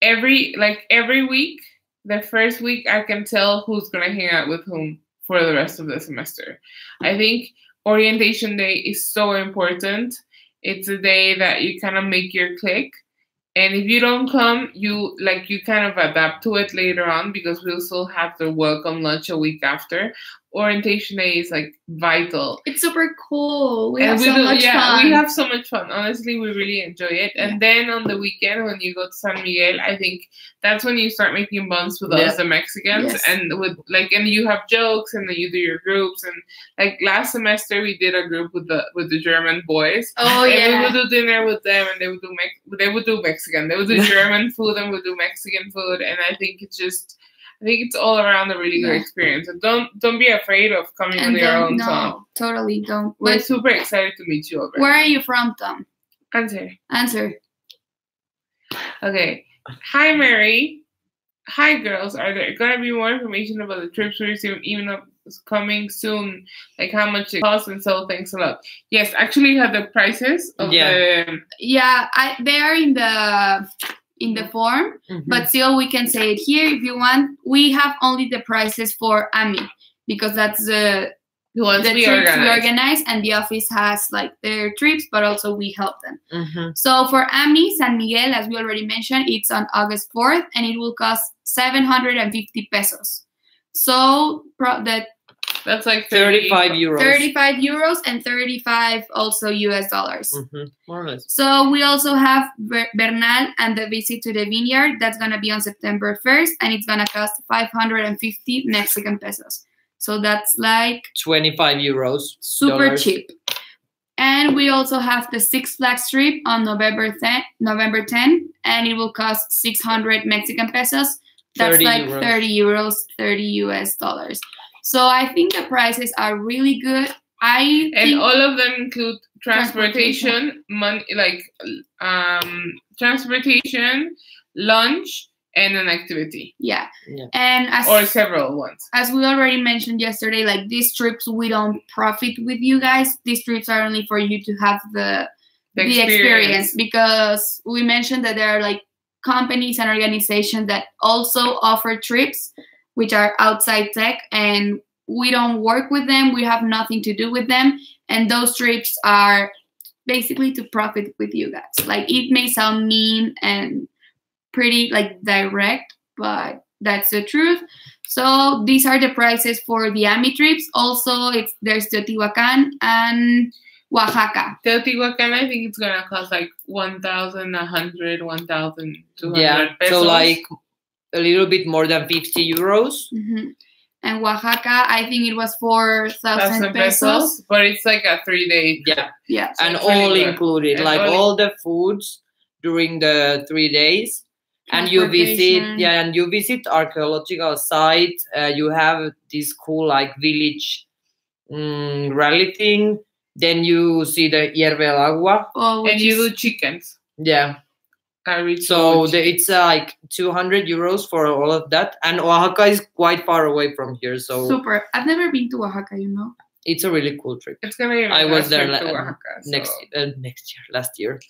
Speaker 1: every week, the first week, I can tell who's gonna hang out with whom for the rest of the semester. I think orientation day is so important. It's a day that you kind of make your click. And if you don't come, you kind of adapt to it later on, because we'll still have the welcome lunch a week after. Orientation day is like vital.
Speaker 2: It's super cool. We
Speaker 1: And
Speaker 2: have so much fun.
Speaker 1: we have so much fun. Honestly, we really enjoy it. And then on the weekend, when you go to San Miguel, I think that's when you start making bonds with us, the Mexicans,
Speaker 2: Yes.
Speaker 1: and with and you have jokes, and then you do your groups. And like last semester, we did a group with the German boys.
Speaker 2: Oh
Speaker 1: And
Speaker 2: yeah.
Speaker 1: we would do dinner with them, and they would do Mexican. They would do German food, and we would do Mexican food. And I think it's all around a really good
Speaker 2: Yeah.
Speaker 1: experience. And don't be afraid of coming on your own time.
Speaker 2: No, totally don't.
Speaker 1: We're
Speaker 2: But
Speaker 1: super excited to meet you over.
Speaker 2: where are you from, Tom?
Speaker 1: Answer.
Speaker 2: Answer.
Speaker 1: Okay. Hi, Mary. Hi, girls. Are there gonna be more information about the trips we're even up coming soon? Like how much it costs and so. Thanks a lot. Yes, actually, you have the prices of the.
Speaker 2: Yeah, they are in the form, but still we can say it here if you want. We have only the prices for AMI, because that's the trips we organize, and the office has like their trips, but also we help them. So for AMI San Miguel, as we already mentioned, it's on August 4th, and it will cost 750 pesos. So
Speaker 1: that's like
Speaker 3: 35 euros.
Speaker 2: 35 euros and 35 also US dollars.
Speaker 3: More or less.
Speaker 2: So we also have Bernal and the visit to the vineyard. That's going to be on September 1st, and it's going to cost 550 Mexican pesos. So that's like
Speaker 3: 25 euros.
Speaker 2: super
Speaker 3: dollars.
Speaker 2: cheap. And we also have the Six Flags trip on November 10, and it will cost 600 Mexican pesos. That's
Speaker 3: 30
Speaker 2: like
Speaker 3: euros.
Speaker 2: 30 euros, 30 US dollars. So I think the prices are really good.
Speaker 1: And all of them include transportation, money, like transportation, lunch, and an activity.
Speaker 2: Yeah. And
Speaker 1: or several ones.
Speaker 2: As we already mentioned yesterday, like these trips, we don't profit with you guys. These trips are only for you to have the experience, because we mentioned that there are like companies and organizations that also offer trips, which are outside tech, and we don't work with them. We have nothing to do with them. And those trips are basically to profit with you guys. Like, it may sound mean and pretty like direct, but that's the truth. So these are the prices for the AMI trips. Also, there's Teotihuacan and Oaxaca.
Speaker 1: Teotihuacan, I think it's gonna cost like 1,100, 1,200
Speaker 3: Yeah,
Speaker 1: pesos.
Speaker 3: so like a little bit more than 50 euros.
Speaker 2: And Oaxaca, I think it was 4,000 pesos.
Speaker 1: But it's like a 3-day trip.
Speaker 2: Yeah.
Speaker 1: So
Speaker 3: And
Speaker 1: it's really
Speaker 3: all
Speaker 1: good.
Speaker 3: included,
Speaker 1: And
Speaker 3: like all the foods during the 3 days. And you visit archaeological sites. You have this cool like village rally thing. Then you see the Hierve el Agua.
Speaker 1: And you do chickens.
Speaker 3: Yeah.
Speaker 1: So
Speaker 3: it's like 200 euros for all of that. And Oaxaca is quite far away from here. So
Speaker 2: super. I've never been to Oaxaca, you know.
Speaker 3: It's a really cool trip.
Speaker 1: It's gonna be my
Speaker 3: I was
Speaker 1: last
Speaker 3: there
Speaker 1: trip to Oaxaca, so.
Speaker 3: last year.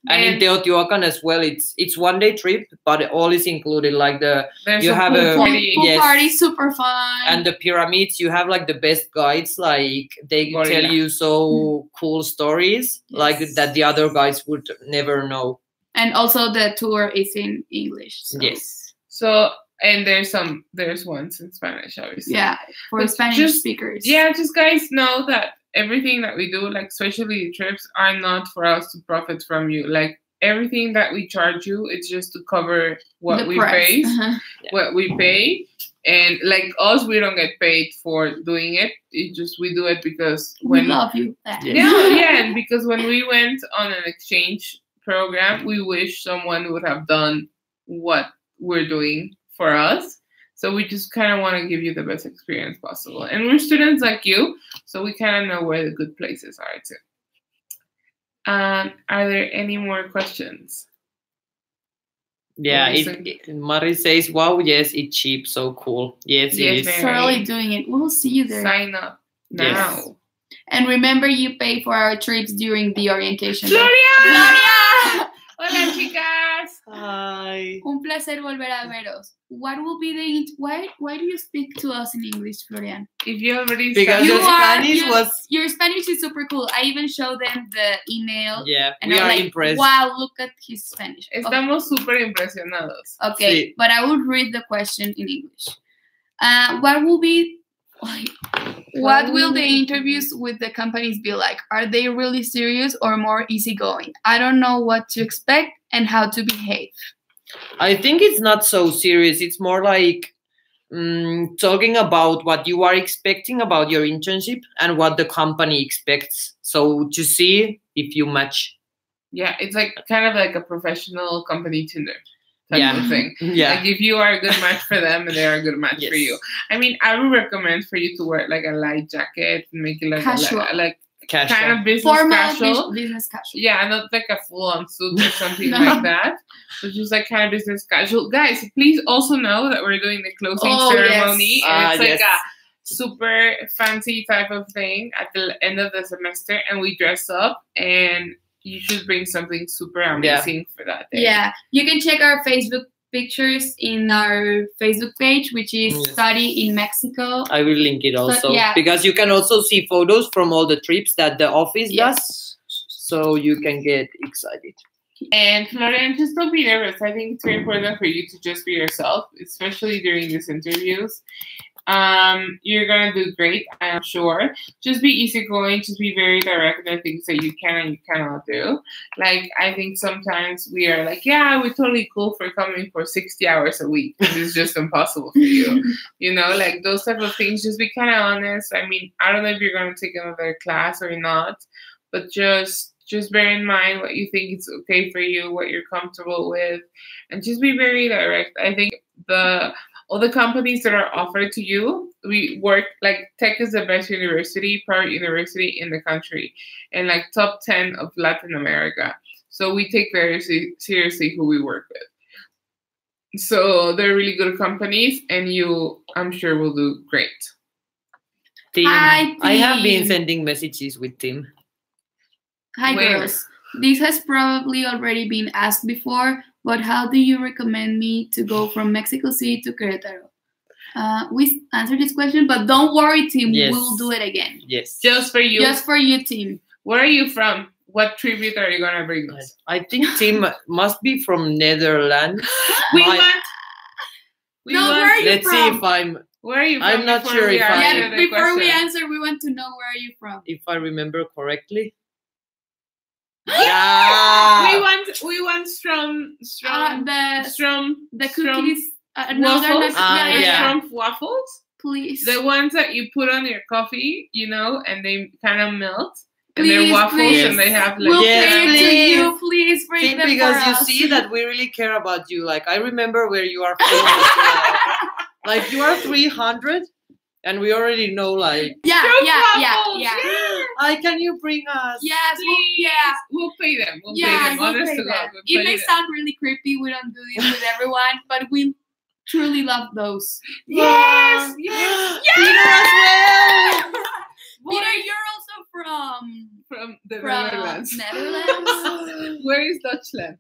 Speaker 3: And in
Speaker 1: And
Speaker 3: Teotihuacan as well, it's 1 day trip, but all is included. Like
Speaker 1: there's
Speaker 3: you
Speaker 1: a
Speaker 3: have
Speaker 1: pool
Speaker 3: a-
Speaker 1: party.
Speaker 2: Pool
Speaker 3: Yes.
Speaker 2: party, super fun.
Speaker 3: and the pyramids, you have like the best guides. Like they
Speaker 1: Gorilla.
Speaker 3: tell you so cool stories, like
Speaker 2: Yes.
Speaker 3: that the other guides would never know.
Speaker 2: And also the tour is in English. So.
Speaker 3: Yes.
Speaker 1: So and there's ones in Spanish, obviously.
Speaker 2: Yeah, for
Speaker 1: But
Speaker 2: Spanish
Speaker 1: just-
Speaker 2: speakers.
Speaker 1: Yeah, just guys know that everything that we do, like especially trips, are not for us to profit from you. Like everything that we charge you, it's just to cover what
Speaker 2: The
Speaker 1: we
Speaker 2: price.
Speaker 1: pay,
Speaker 2: Uh-huh.
Speaker 1: what we pay. And like us, we don't get paid for doing it. It just we do it because
Speaker 2: We
Speaker 1: when
Speaker 2: love you.
Speaker 1: yeah, and because when we went on an exchange program, we wish someone would have done what we're doing for us. So we just kind of want to give you the best experience possible. And we're students like you, so we kind of know where the good places are too. Are there any more questions?
Speaker 3: Yeah,
Speaker 1: What do you
Speaker 3: Mari says, wow, yes, it's cheap, so cool. Yes,
Speaker 1: Yes,
Speaker 3: it is.
Speaker 1: ma'am.
Speaker 2: Thoroughly doing it. We'll see you there.
Speaker 1: Sign up now.
Speaker 3: Yes.
Speaker 2: And remember, you pay for our trips during the orientation. day.
Speaker 1: Gloria!
Speaker 2: Gloria!
Speaker 1: Hola, chicas!
Speaker 3: Hi.
Speaker 2: Un placer volver a veros. What will be the why do you speak to us in English, Florian?
Speaker 1: If you already
Speaker 3: Because
Speaker 2: You
Speaker 3: the
Speaker 2: are-
Speaker 3: Spanish
Speaker 2: you-
Speaker 3: was,
Speaker 2: Your Spanish is super cool. I even showed them the email.
Speaker 3: yeah,
Speaker 2: And
Speaker 3: we
Speaker 2: I'm
Speaker 3: are
Speaker 2: like,
Speaker 3: impressed.
Speaker 2: wow, look at his Spanish.
Speaker 1: Estamos súper impresionados.
Speaker 2: Okay,
Speaker 3: Sí.
Speaker 2: but I will read the question in English. What will be what will the interviews with the companies be like? Are they really serious or more easygoing? I don't know what to expect and how to behave.
Speaker 3: I think it's not so serious. It's more like talking about what you are expecting about your internship and what the company expects. So to see if you match.
Speaker 1: Yeah, it's like kind of like a professional company Tinder type
Speaker 3: Yeah.
Speaker 1: of thing.
Speaker 3: Yeah.
Speaker 1: Like if you are a good match for them and they are a good match for
Speaker 3: Yes.
Speaker 1: you. I mean, I would recommend for you to wear like a light jacket and make it like
Speaker 2: Casual.
Speaker 1: like
Speaker 3: Casual.
Speaker 1: kind of business
Speaker 2: Formal
Speaker 1: casual.
Speaker 2: business casual.
Speaker 1: Yeah, not like a full-on suit or something
Speaker 2: No.
Speaker 1: like that, but just like kind of business casual. Guys, please also know that we're doing the closing
Speaker 2: Oh,
Speaker 1: ceremony,
Speaker 2: yes.
Speaker 1: and it's like
Speaker 3: Yes.
Speaker 1: a super fancy type of thing at the end of the semester, and we dress up, and you should bring something super amazing for that day.
Speaker 2: Yeah, you can check our Facebook pictures in our Facebook page, which is
Speaker 3: Yes.
Speaker 2: Study in Mexico.
Speaker 3: I will link it also
Speaker 2: yeah.
Speaker 3: because you can also see photos from all the trips that the office does,
Speaker 2: Yes.
Speaker 3: so you can get excited.
Speaker 1: And Florian, just don't be nervous. I think it's very important for you to just be yourself, especially during these interviews. You're gonna do great, I am sure. Just be easygoing, just be very direct in the things that you can and you cannot do. Like I think sometimes we are like, yeah, we're totally cool for coming for 60 hours a week. This is just impossible for you. You know, like those type of things, just be kind of honest. I mean, I don't know if you're gonna take another class or not, but just bear in mind what you think is okay for you, what you're comfortable with, and just be very direct. I think all the companies that are offered to you, we work like Tech is the best university, private university in the country, and like top 10 of Latin America. So we take very seriously who we work with. So they're really good companies, and you, I'm sure, will do great.
Speaker 3: Tim,
Speaker 2: Hi,
Speaker 3: I have been
Speaker 2: Tim.
Speaker 3: sending messages with Tim.
Speaker 2: Hi,
Speaker 1: Where?
Speaker 2: girls. This has probably already been asked before, but how do you recommend me to go from Mexico City to Querétaro? We answered this question, but don't worry, Tim.
Speaker 3: Yes.
Speaker 2: We'll do it again.
Speaker 3: Yes.
Speaker 1: Just for you.
Speaker 2: Just for you, Tim.
Speaker 1: Where are you from? What tribute are you gonna bring us?
Speaker 3: I think Tim must be from Netherlands.
Speaker 1: We
Speaker 3: My-
Speaker 1: want. We
Speaker 2: No,
Speaker 1: want.
Speaker 2: where are you
Speaker 3: Let's see
Speaker 2: from?
Speaker 3: if I'm
Speaker 1: Where are you from?
Speaker 3: I'm not
Speaker 1: before
Speaker 3: sure
Speaker 1: we
Speaker 3: if
Speaker 1: answer
Speaker 3: I-
Speaker 2: Yeah,
Speaker 1: the
Speaker 2: before we
Speaker 1: question?
Speaker 2: answer, we want to know where are you from?
Speaker 3: if I remember correctly.
Speaker 1: We
Speaker 3: Yeah.
Speaker 1: want strong
Speaker 2: The cookies. No, they're
Speaker 1: waffles.
Speaker 2: not.
Speaker 3: Yeah.
Speaker 1: Strong waffles.
Speaker 2: Please.
Speaker 1: The ones that you put on your coffee, you know, and they kind of melt. And
Speaker 2: Please,
Speaker 1: they're waffles,
Speaker 2: please.
Speaker 1: and they have like.
Speaker 2: We'll
Speaker 3: Yes,
Speaker 2: pay it to
Speaker 3: please.
Speaker 2: you. Please bring
Speaker 3: Think
Speaker 2: them
Speaker 3: because
Speaker 2: for
Speaker 3: you
Speaker 2: us.
Speaker 3: see that we really care about you. Like I remember where you are from. as well. Like you are 300, and we already know. Like,
Speaker 2: Yeah,
Speaker 1: Strong
Speaker 2: yeah,
Speaker 1: waffles,
Speaker 2: yeah, yeah.
Speaker 3: can you bring us?
Speaker 2: Yes,
Speaker 1: Please.
Speaker 2: yeah.
Speaker 1: We'll pay them. We'll
Speaker 2: Yeah,
Speaker 1: pay them.
Speaker 2: we'll
Speaker 1: Honest
Speaker 2: pay
Speaker 1: to God,
Speaker 2: them.
Speaker 1: we'll
Speaker 2: It
Speaker 1: pay
Speaker 2: may
Speaker 1: them.
Speaker 2: sound really creepy. We don't do this with everyone, but we truly love those.
Speaker 1: Yes, yes.
Speaker 3: Peter as well.
Speaker 2: Peter, you're also
Speaker 1: From the
Speaker 2: from
Speaker 1: Netherlands.
Speaker 2: Netherlands,
Speaker 1: Where is Dutchland?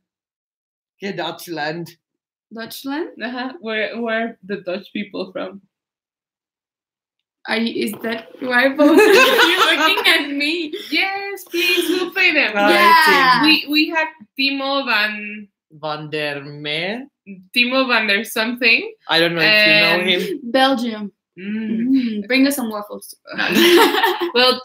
Speaker 3: Dutchland.
Speaker 2: Deutschland.
Speaker 1: Where are the Dutch people from?
Speaker 2: Is that why both of you looking at me?
Speaker 1: Yes, please, we'll pay them.
Speaker 2: Yeah.
Speaker 1: We had Timo
Speaker 3: Van der Meer.
Speaker 1: van der something.
Speaker 3: I don't know if you know him.
Speaker 2: Belgium. Bring us some waffles.
Speaker 1: Well,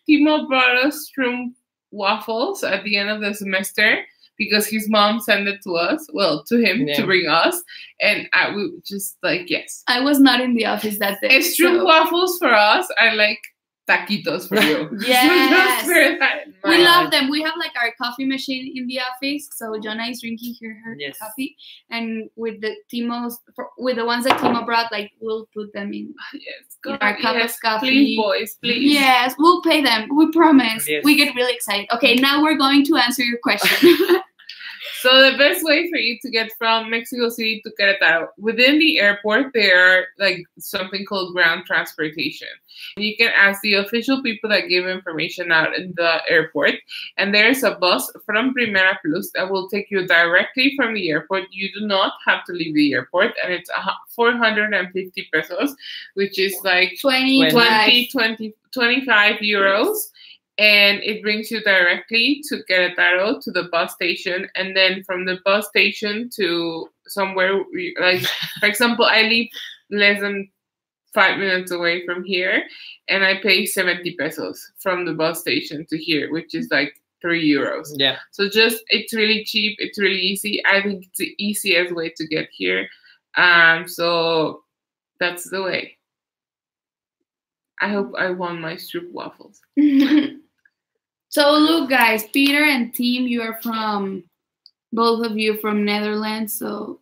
Speaker 1: Timo brought us shroom waffles at the end of the semester because his mom sent it to us. Well, to him to bring us, and we just like yes.
Speaker 2: I was not in the office that day.
Speaker 1: Shroom waffles for us are like taquitos for you.
Speaker 2: Yes.
Speaker 1: So just bear that in
Speaker 2: We
Speaker 1: mind.
Speaker 2: love them. We have like our coffee machine in the office, so Jonah is drinking her
Speaker 3: Yes.
Speaker 2: coffee, and with the with the ones that Timo brought, like we'll put them in
Speaker 1: Yes,
Speaker 2: our cup of coffee.
Speaker 1: Please, boys, please.
Speaker 2: Yes, we'll pay them. We promise.
Speaker 3: Yes.
Speaker 2: We get really excited. Okay, now we're going to answer your question.
Speaker 1: So the best way for you to get from Mexico City to Querétaro, within the airport, there are like something called ground transportation. And you can ask the official people that give information out in the airport. And there's a bus from Primera Plus that will take you directly from the airport. You do not have to leave the airport. And it's 450 pesos, which is like 25 euros. And it brings you directly to Querétaro, to the bus station, and then from the bus station to somewhere, like, for example, I live less than 5 minutes away from here, and I pay 70 pesos from the bus station to here, which is like 3 euros.
Speaker 3: Yeah.
Speaker 1: So it's really cheap, it's really easy. I think it's the easiest way to get here. So that's the way. I hope I won my stroop waffles.
Speaker 2: So look, guys, Peter and Tim, both of you from Netherlands, so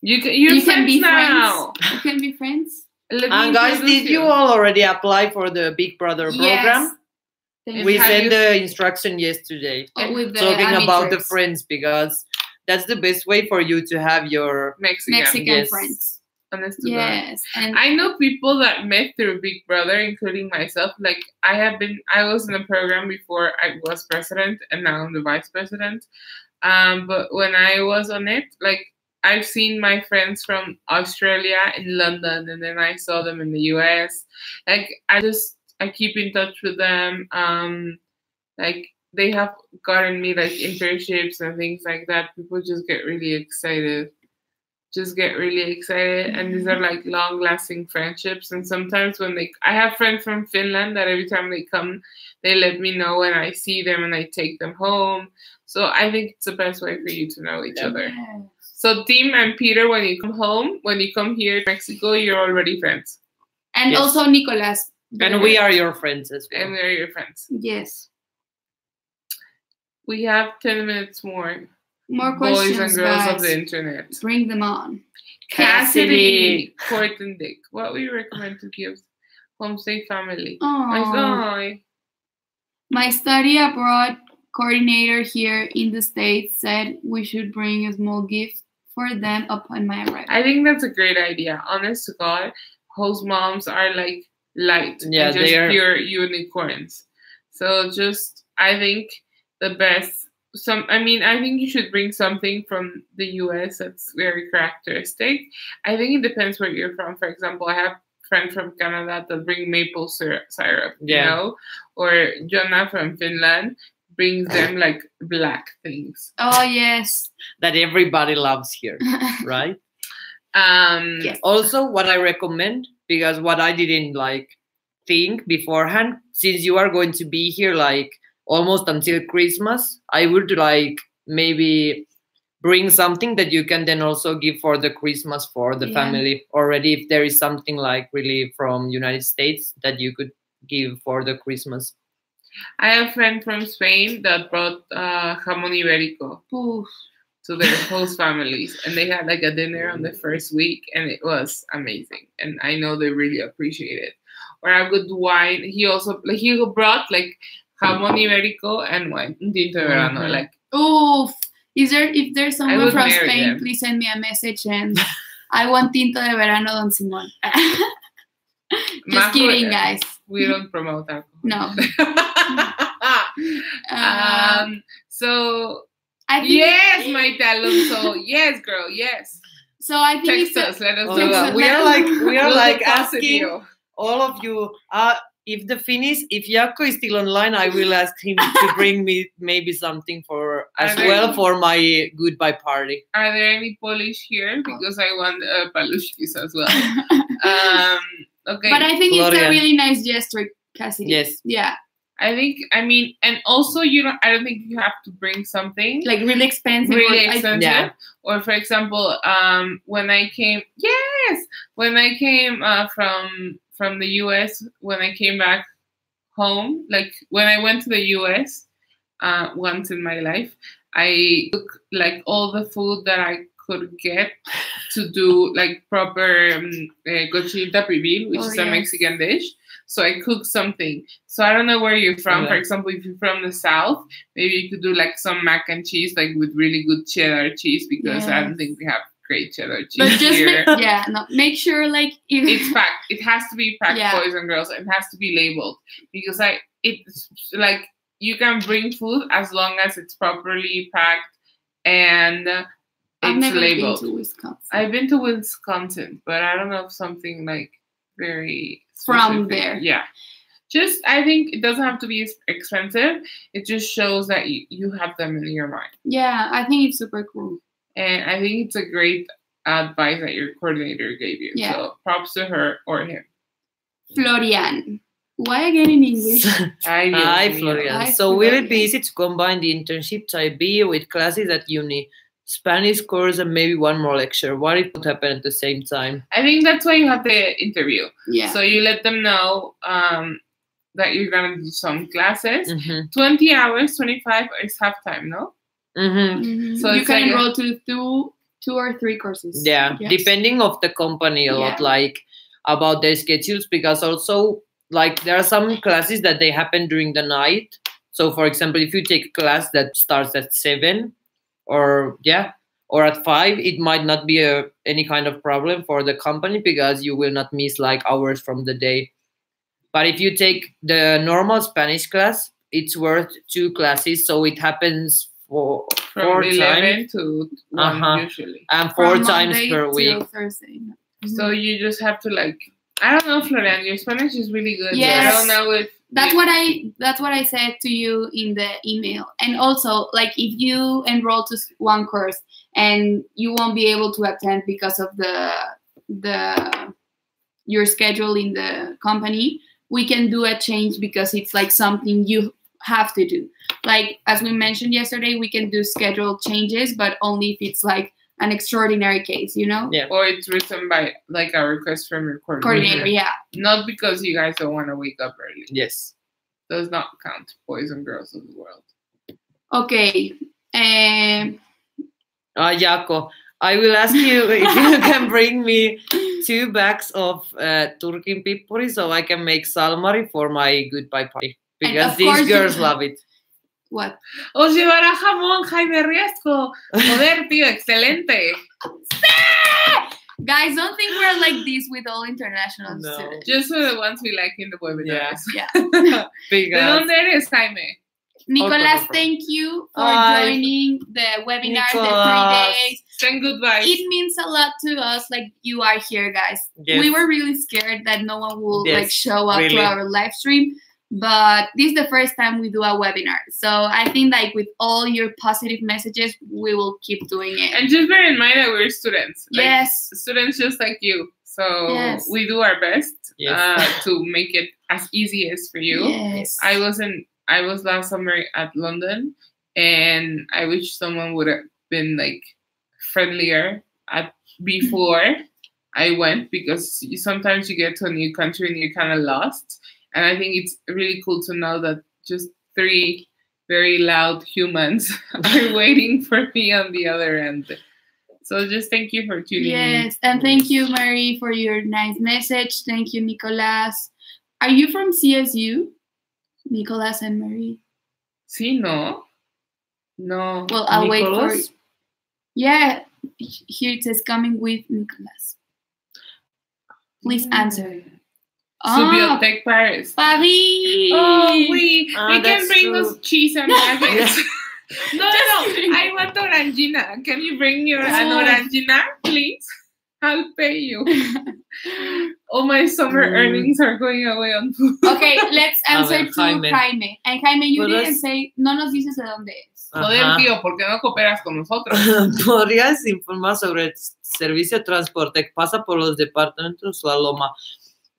Speaker 1: you're
Speaker 2: you
Speaker 1: friends
Speaker 2: can be
Speaker 1: now.
Speaker 2: friends. You can be friends.
Speaker 3: And guys, did you all already apply for the Big Brother program?
Speaker 2: Yes.
Speaker 3: We sent the instruction yesterday.
Speaker 2: With the
Speaker 3: Talking about the
Speaker 2: amateurs.
Speaker 3: friends, because that's the best way for you to have your
Speaker 1: Mexican
Speaker 3: Yes.
Speaker 2: friends.
Speaker 1: honest to God.
Speaker 2: Yes, and
Speaker 1: I know people that met through Big Brother, including myself. Like I was in a program before I was president, and now I'm the vice president. But when I was on it, like I've seen my friends from Australia in London, and then I saw them in the US. Like I keep in touch with them. Like they have gotten me like internships and things like that. People just get really excited. And these are like long-lasting friendships. And sometimes I have friends from Finland that every time they come, they let me know when I see them and I take them home. So I think it's the best way for you to know each other.
Speaker 2: yes.
Speaker 1: So Tim and Peter, when you come here to Mexico, you're already friends.
Speaker 2: And
Speaker 3: Yes.
Speaker 2: also Nicolas.
Speaker 3: And we are your friends as well.
Speaker 1: And we're your friends.
Speaker 2: Yes.
Speaker 1: We have 10 minutes more.
Speaker 2: More
Speaker 1: Boys
Speaker 2: questions,
Speaker 1: and girls
Speaker 2: guys.
Speaker 1: of the internet.
Speaker 2: Bring them on.
Speaker 1: Cassidy, Court and Dick. What would you recommend to give homestay family?
Speaker 2: Aww. My study abroad coordinator here in the States said we should bring a small gift for them upon my arrival.
Speaker 1: I think that's a great idea. Honest to God, host moms are like light.
Speaker 3: Yeah,
Speaker 1: and just
Speaker 3: they are
Speaker 1: pure unicorns. So I think the best. I think you should bring something from the US that's very characteristic. I think it depends where you're from. For example, I have friends from Canada that bring maple syrup, you know? Or Jonah from Finland brings them like black things.
Speaker 2: Oh, yes.
Speaker 3: That everybody loves here, right?
Speaker 2: Yes.
Speaker 3: Also, what I recommend, because what I didn't think beforehand, since you are going to be here almost until Christmas, I would maybe bring something that you can then also give for the Christmas for the family already, if there is something really from United States that you could give for the Christmas.
Speaker 1: I have a friend from Spain that brought jamón ibérico to their host families, and they had a dinner on the first week, and it was amazing, and I know they really appreciate it. Or a good wine. He also brought jamón ibérico and wine, un tinto de verano.
Speaker 2: If there's someone from Spain, please send me a message, and I want tinto de verano, Don Simón. Just kidding, guys.
Speaker 1: We don't promote alcohol.
Speaker 2: No.
Speaker 1: So
Speaker 2: I think
Speaker 1: yes, my Alonso. Yes, girl. Yes.
Speaker 2: so. I think
Speaker 1: Text us. Let us
Speaker 3: Oh,
Speaker 1: know.
Speaker 2: Text us.
Speaker 3: we are
Speaker 1: We'll
Speaker 3: like
Speaker 1: deposit
Speaker 3: asking
Speaker 1: you.
Speaker 3: all of you. If Jaakko is still online, I will ask him to bring me maybe something for as
Speaker 1: Are
Speaker 3: well
Speaker 1: there-
Speaker 3: for my goodbye party.
Speaker 1: Are there any Polish here? Because I want palushkis as well. Okay.
Speaker 2: but I think it's a
Speaker 3: Florian.
Speaker 2: really nice gesture, Cassidy.
Speaker 3: Yes.
Speaker 2: Yeah.
Speaker 1: I mean, and also I don't think you have to bring something
Speaker 2: Like really expensive.
Speaker 1: really
Speaker 2: or- I-
Speaker 1: expensive.
Speaker 3: Yeah.
Speaker 1: Or for example, when I came from the US, when I came back home, like when I went to the US once in my life, I took like all the food that I could get to do like proper cochinita pibil, which
Speaker 2: Oh,
Speaker 1: is a
Speaker 2: yes.
Speaker 1: Mexican dish. So I cooked something. So I don't know where you're from.
Speaker 3: Yeah.
Speaker 1: For example, if you're from the South, maybe you could do like some mac and cheese, like with really good cheddar cheese, because I don't
Speaker 2: Yes.
Speaker 1: think we have great cheddar cheese
Speaker 2: But just
Speaker 1: here.
Speaker 2: make sure like if
Speaker 1: It's packed. It has to be packed,
Speaker 2: Yeah.
Speaker 1: boys and girls. It has to be labeled because it's like you can bring food as long as it's properly packed and
Speaker 2: I've
Speaker 1: it's
Speaker 2: never
Speaker 1: labeled.
Speaker 2: been to Wisconsin.
Speaker 1: I've been to Wisconsin, but I don't know if something like very
Speaker 2: From
Speaker 1: specific.
Speaker 2: there.
Speaker 1: Yeah. Just, I think it doesn't have to be expensive. It just shows that you have them in your mind.
Speaker 2: Yeah, I think it's super cool.
Speaker 1: And I think it's a great advice that your coordinator gave you.
Speaker 2: Yeah.
Speaker 1: So props to her or him.
Speaker 2: Florian. Why again in English?
Speaker 1: Ay, Dios
Speaker 3: Hi,
Speaker 1: mío.
Speaker 3: Florian.
Speaker 2: Hi,
Speaker 3: So will it be
Speaker 2: Florian.
Speaker 3: easy to combine the internship type B with classes at uni, Spanish course, and maybe one more lecture? What if it happen at the same time?
Speaker 1: I think that's why you have the interview.
Speaker 2: Yeah.
Speaker 1: So you let them know that you're going to do some classes.
Speaker 3: Mm-hmm.
Speaker 1: 20 hours, 25 is half time, no?
Speaker 3: Mm-hmm.
Speaker 2: Mhm.
Speaker 1: So
Speaker 2: you
Speaker 1: it's
Speaker 2: can
Speaker 1: like
Speaker 2: enroll to two or three courses.
Speaker 3: Yeah,
Speaker 2: Yes.
Speaker 3: depending of the company a lot,
Speaker 2: Yeah.
Speaker 3: like about their schedules, because also like there are some classes that they happen during the night. So for example, if you take a class that starts at 7 or at 5, it might not be any kind of problem for the company because you will not miss like hours from the day. But if you take the normal Spanish class, it's worth 2 classes, so it happens for
Speaker 1: From
Speaker 3: 4
Speaker 1: 11
Speaker 3: times
Speaker 1: to 1
Speaker 3: Uh-huh.
Speaker 1: usually.
Speaker 3: and
Speaker 2: From
Speaker 3: 4 times
Speaker 2: Monday
Speaker 3: per
Speaker 2: till
Speaker 3: week.
Speaker 2: Thursday.
Speaker 1: So you just have to like, I don't know, Florian, your Spanish is really good.
Speaker 2: Yes.
Speaker 1: I don't know if
Speaker 2: That's what I said to you in the email. And also, like, if you enroll to one course and you won't be able to attend because of your schedule in the company, we can do a change because it's like something you have to do. Like as we mentioned yesterday, we can do schedule changes, but only if it's like an extraordinary case, you know?
Speaker 3: Yeah.
Speaker 1: or it's written by like a request from your
Speaker 2: Coordinator, yeah.
Speaker 1: Not because you guys don't want to wake up early.
Speaker 3: Yes.
Speaker 1: Does not count, boys and girls of the world.
Speaker 2: Okay.
Speaker 3: Jaakko, I will ask you if you can bring me 2 bags of Turkin pippuri so I can make salmari for my goodbye party. Because
Speaker 2: of course
Speaker 3: these
Speaker 2: you-
Speaker 3: girls love it.
Speaker 2: What?
Speaker 1: O llevará jamón, Jaime Riesco. Joder, tío, excelente.
Speaker 2: Guys, don't think we're like this with all international
Speaker 3: No.
Speaker 2: students.
Speaker 1: Just for the ones we like in the webinars.
Speaker 2: Yeah.
Speaker 1: ¿De
Speaker 3: Because
Speaker 1: dónde eres, Jaime?
Speaker 2: Nicolas,
Speaker 3: Okay.
Speaker 2: thank you for
Speaker 3: Hi.
Speaker 2: joining the webinar, the
Speaker 3: Nicolas.
Speaker 2: 3 days.
Speaker 1: Send goodbyes.
Speaker 2: It means a lot to us, like you are here, guys.
Speaker 3: Yes.
Speaker 2: We were really scared that no one will
Speaker 3: Yes,
Speaker 2: like show up
Speaker 3: really.
Speaker 2: to our live stream, but this is the first time we do a webinar. So I think like with all your positive messages, we will keep doing it.
Speaker 1: And just bear in mind that we're students. Like,
Speaker 2: Yes.
Speaker 1: Students just like you. So
Speaker 2: Yes.
Speaker 1: we do our best
Speaker 3: Yes.
Speaker 1: to make it as easy as for you.
Speaker 2: Yes.
Speaker 1: I was last summer at London, and I wish someone would have been like friendlier before I went, because sometimes you get to a new country and you're kind of lost. And I think it's really cool to know that just 3 very loud humans are waiting for me on the other end. So just thank you for tuning in.
Speaker 2: Yes, and thank you, Marie, for your nice message. Thank you, Nicolas. Are you from CSU? Nicolas and Marie.
Speaker 1: Sí, no. No.
Speaker 2: Well, I'll wait
Speaker 3: Nicolas?
Speaker 2: for. Yeah, here it says coming with Nicolas. Please answer.
Speaker 1: Subiotech Paris.
Speaker 2: Paris.
Speaker 1: Oh, we can
Speaker 3: that's
Speaker 1: bring
Speaker 3: true.
Speaker 1: us cheese and baguettes. No,
Speaker 2: kidding.
Speaker 1: I want orangina. Can you bring an
Speaker 2: Oh.
Speaker 1: orangina, please? I'll pay you. All my summer earnings are going away on food.
Speaker 2: Okay, let's answer
Speaker 3: ver,
Speaker 2: to
Speaker 3: Jaime.
Speaker 2: Jaime. And Jaime, you
Speaker 3: Podrás-
Speaker 2: didn't say, no nos dices de dónde es.
Speaker 1: Joder,
Speaker 3: Ajá.
Speaker 1: tío, ¿por qué no cooperas con nosotros?
Speaker 3: ¿Podrías informar sobre el servicio de transporte que pasa por los departamentos La Loma?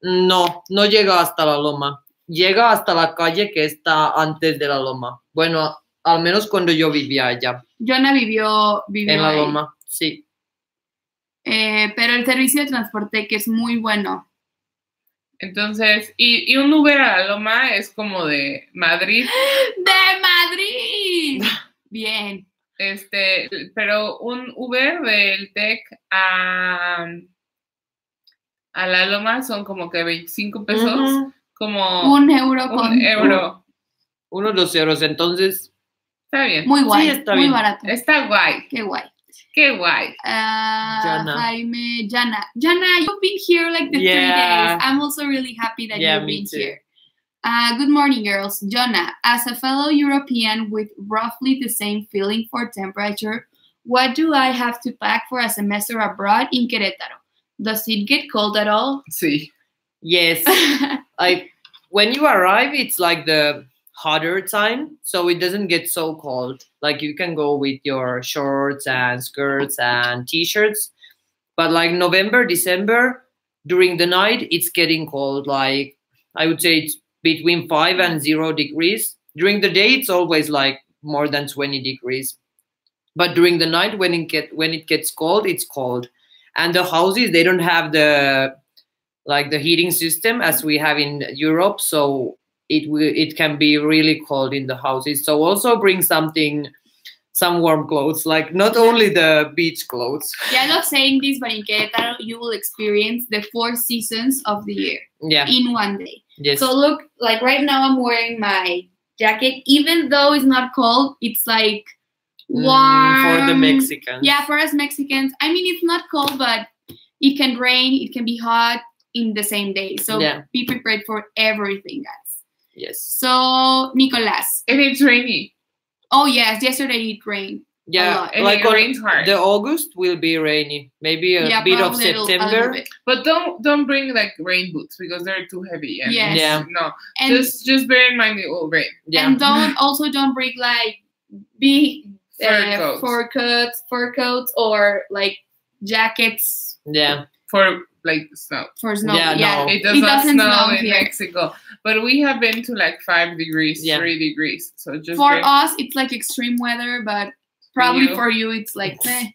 Speaker 3: No, no llega hasta La Loma. Llega hasta la calle que está antes de La Loma. Bueno, al menos cuando yo vivía allá,
Speaker 2: Jonah vivió
Speaker 3: en La
Speaker 2: ahí.
Speaker 3: Loma. Sí.
Speaker 2: Pero el servicio de transporte que es muy bueno.
Speaker 1: Entonces, y un Uber a la Loma es como de Madrid.
Speaker 2: ¡De Madrid! Bien.
Speaker 1: Pero un Uber del TEC a la Loma son como que 25 pesos.
Speaker 3: Ujú.
Speaker 1: Como
Speaker 2: Un euro con...
Speaker 1: un euro.
Speaker 3: 1 o 2 euros, entonces.
Speaker 1: Está bien.
Speaker 2: Muy guay,
Speaker 3: Sí, está
Speaker 2: muy
Speaker 3: bien.
Speaker 2: barato.
Speaker 1: Está guay.
Speaker 2: Qué guay.
Speaker 1: Qué guay.
Speaker 3: Jana.
Speaker 2: Jaime, Jana, you've been here like the 3
Speaker 3: Yeah.
Speaker 2: days. I'm also really happy that
Speaker 3: Yeah,
Speaker 2: you've
Speaker 3: me
Speaker 2: been
Speaker 3: too.
Speaker 2: here. Good morning, girls. Jonah, as a fellow European with roughly the same feeling for temperature, what do I have to pack for a semester abroad in Querétaro? Does it get cold at all?
Speaker 1: Sí.
Speaker 3: Yes. Like when you arrive, it's like the hotter time, so it doesn't get so cold. Like you can go with your shorts and skirts and t-shirts, but like November, December, during the night, it's getting cold. Like I would say it's between 5 and 0 degrees. During the day, it's always like more than 20 degrees. But during the night, when it gets cold, it's cold. And the houses, they don't have the heating system as we have in Europe, so it can be really cold in the houses. So also bring some warm clothes, like not only the beach clothes.
Speaker 2: Yeah, I'm not saying this, but in Querétaro, you will experience the 4 seasons of the year
Speaker 3: Yeah.
Speaker 2: in one day.
Speaker 3: Yes.
Speaker 2: So look, like right now I'm wearing my jacket. Even though it's not cold, it's like warm.
Speaker 3: For the Mexicans.
Speaker 2: Yeah, for us Mexicans. I mean, it's not cold, but it can rain, it can be hot in the same day. So
Speaker 3: Yeah.
Speaker 2: be prepared for everything, guys.
Speaker 3: Yes.
Speaker 2: So, Nicolas.
Speaker 1: And it's rainy.
Speaker 2: Oh, yes, yesterday it rained.
Speaker 3: Yeah.
Speaker 2: lot.
Speaker 1: And
Speaker 3: Like
Speaker 1: it
Speaker 3: on
Speaker 1: rains hard.
Speaker 3: the August will be rainy. Maybe a bit of
Speaker 2: probably a little
Speaker 3: September.
Speaker 2: bit.
Speaker 1: But don't bring like rain boots because they're too heavy. And
Speaker 2: Yes.
Speaker 3: Yeah.
Speaker 1: No.
Speaker 2: And,
Speaker 1: Just bear in mind it will rain.
Speaker 3: Yeah.
Speaker 2: and don't bring like big
Speaker 1: Fur coats.
Speaker 2: fur coats or like jackets
Speaker 3: Yeah.
Speaker 1: For like snow.
Speaker 2: for snow.
Speaker 3: Yeah, no.
Speaker 1: It does not
Speaker 2: doesn't
Speaker 1: snow in
Speaker 2: here.
Speaker 1: Mexico. But we have been to like 5 degrees,
Speaker 3: Yeah.
Speaker 1: 3 degrees. So just
Speaker 2: For
Speaker 1: bear-
Speaker 2: us, it's like extreme weather, but probably
Speaker 1: you.
Speaker 2: for you, it's like, meh.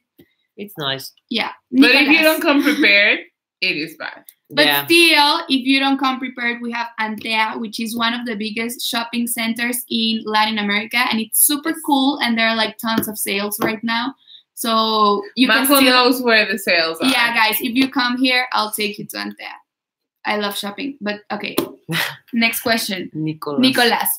Speaker 3: It's nice.
Speaker 2: Yeah.
Speaker 1: But if you
Speaker 2: Nicolas.
Speaker 1: don't come prepared, it is bad.
Speaker 2: But
Speaker 3: Yeah.
Speaker 2: still, if you don't come prepared, we have Antea, which is one of the biggest shopping centers in Latin America, and it's super cool. And there are like tons of sales right now, so you can
Speaker 1: Majo
Speaker 2: still.
Speaker 1: knows where the sales are.
Speaker 2: Yeah, guys, if you come here, I'll take you to Antea. I love shopping, but okay. Next question, Nicolas.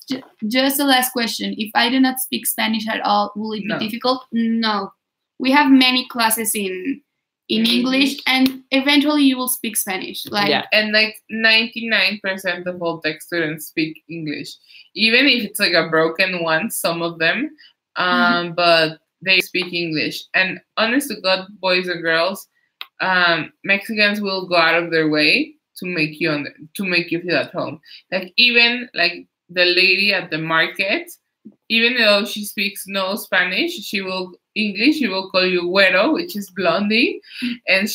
Speaker 2: Just the last question. If I do not speak Spanish at all, will it be
Speaker 1: No.
Speaker 2: difficult? No. We have many classes in English, and eventually you will speak Spanish. Like.
Speaker 3: Yeah.
Speaker 1: And like 99% of all tech students speak English, even if it's like a broken one, some of them, but they speak English. And honest to God, boys and girls, Mexicans will go out of their way to make you feel at home. Like even like the lady at the market, even though she speaks no Spanish, she will call you güero, which is blondie, and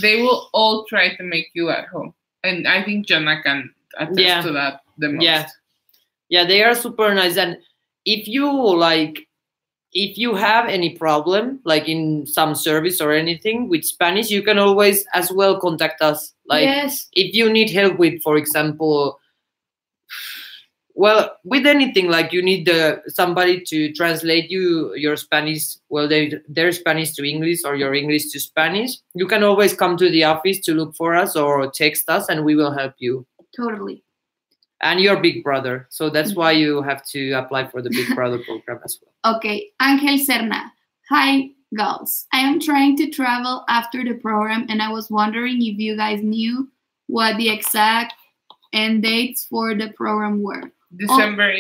Speaker 1: they will all try to make you at home. And I think Jonah can attest to that the most.
Speaker 3: Yeah, they are super nice. And if you have any problem, like in some service or anything with Spanish, you can always as well contact us. Like
Speaker 2: Yes.
Speaker 3: if you need help with, for example, well, with anything, like you need somebody to translate your Spanish, well, their Spanish to English or your English to Spanish, you can always come to the office to look for us or text us and we will help you.
Speaker 2: Totally.
Speaker 3: And you're Big Brother, so that's why you have to apply for the Big Brother program as well.
Speaker 2: Okay, Angel Serna. Hi, girls. I am trying to travel after the program, and I was wondering if you guys knew what the exact end dates for the program were.
Speaker 1: December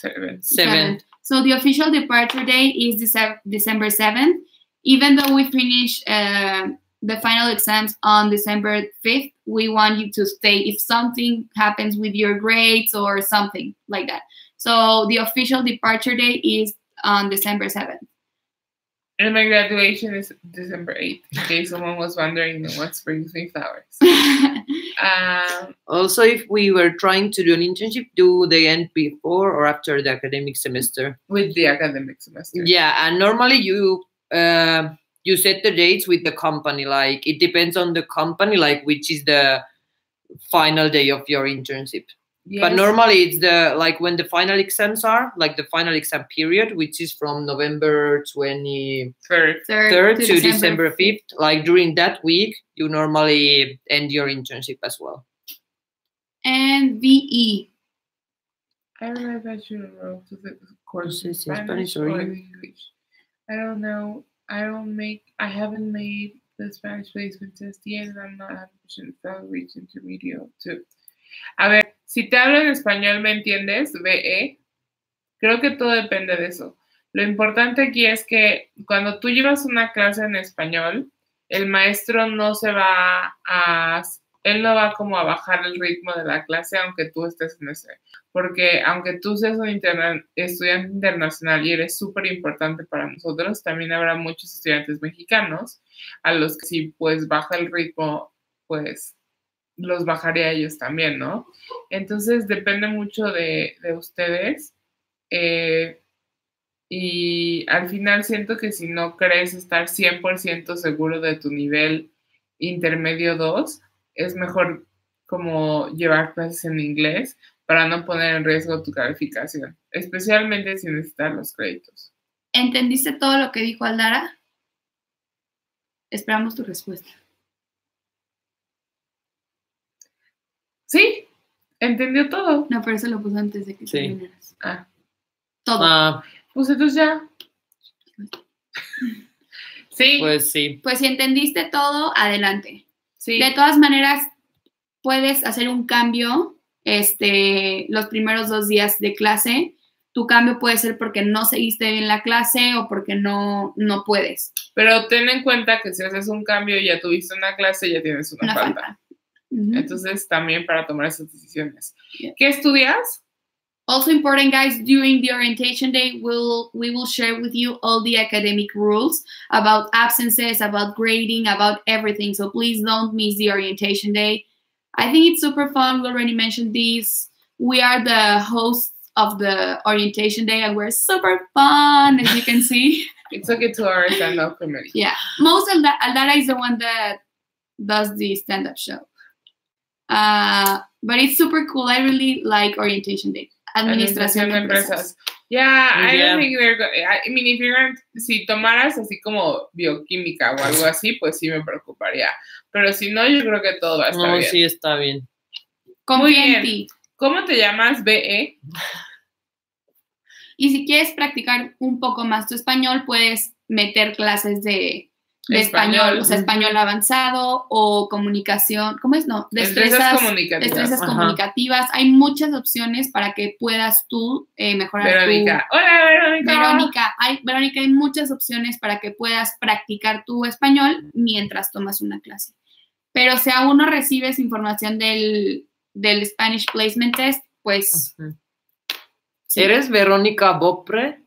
Speaker 1: 7th.
Speaker 3: 7th.
Speaker 2: So the official departure day is December 7th. Even though we finish the final exams on December 5th, we want you to stay if something happens with your grades or something like that. So the official departure day is on December 7th.
Speaker 1: And my graduation is December 8th, in case someone was wondering what brings me flowers.
Speaker 3: Also, if we were trying to do an internship, do they end before or after the academic semester?
Speaker 1: With the academic semester.
Speaker 3: Yeah, and normally you set the dates with the company. Like, it depends on the company, like which is the final day of your internship.
Speaker 1: Yes.
Speaker 3: But normally it's when the final exams are, like the final exam period, which is from November 23rd to December 5th. Like during that week, you normally end your internship as well.
Speaker 2: And VE.
Speaker 1: I don't know if I should enroll to the course in
Speaker 3: Spanish
Speaker 1: or
Speaker 3: or
Speaker 1: English. I don't know. I haven't made the Spanish placement test yet, and I'm not 100% sure which intermediate too. A ver, si te hablo en español, ¿me entiendes? VE. Creo que todo depende de eso. Lo importante aquí es que cuando tú llevas una clase en español, el maestro él no va como a bajar el ritmo de la clase aunque tú estés en ese. Porque aunque tú seas un estudiante internacional y eres súper importante para nosotros, también habrá muchos estudiantes mexicanos a los que si pues baja el ritmo, pues los bajaría ellos también, ¿no? Entonces depende mucho de ustedes y al final siento que si no crees estar 100% seguro de tu nivel intermedio 2, es mejor como llevar clases en inglés para no poner en riesgo tu calificación, especialmente si necesitas los créditos.
Speaker 2: ¿Entendiste todo lo que dijo Aldara? Esperamos tu respuesta.
Speaker 1: Sí, entendió todo.
Speaker 2: No, pero eso lo puso antes de que terminaras. Todo.
Speaker 1: Pues entonces ya. Sí.
Speaker 3: Pues sí.
Speaker 2: Pues si entendiste todo, adelante.
Speaker 1: Sí.
Speaker 2: De todas maneras, puedes hacer un cambio los primeros 2 días de clase. Tu cambio puede ser porque no seguiste bien la clase o porque no puedes.
Speaker 1: Pero ten en cuenta que si haces un cambio y ya tuviste una clase, ya tienes una falta. Entonces, también para tomar esas decisiones.
Speaker 2: Yeah.
Speaker 1: ¿Qué estudias?
Speaker 2: Also important, guys, during the orientation day, we will share with you all the academic rules about absences, about grading, about everything. So please don't miss the orientation day. I think it's super fun. We already mentioned this. We are the hosts of the orientation day, and we're super fun, as you can see.
Speaker 1: It took it 2 hours stand-up comedy.
Speaker 2: Yeah. Most of Aldara is the one that does the stand-up show. But it's super cool. I really like orientation day. Administración de empresas.
Speaker 1: Yeah, I don't think they're good. I mean, if you're going to, si tomaras así como bioquímica o algo así, pues sí me preocuparía. Pero si no, yo creo que todo va a estar bien.
Speaker 3: Sí, está bien.
Speaker 1: Muy bien. ¿Cómo te llamas, BE?
Speaker 2: Y si quieres practicar un poco más tu español, puedes meter clases de español, o sea, español avanzado o comunicación, ¿cómo es? No, destrezas comunicativas. Hay muchas opciones para que puedas tú mejorar
Speaker 1: Verónica. Hola, Verónica.
Speaker 2: Verónica, hay muchas opciones para que puedas practicar tu español mientras tomas una clase. Pero si aún no recibes información del Spanish Placement Test, pues...
Speaker 3: Sí. ¿Eres Verónica Bopre?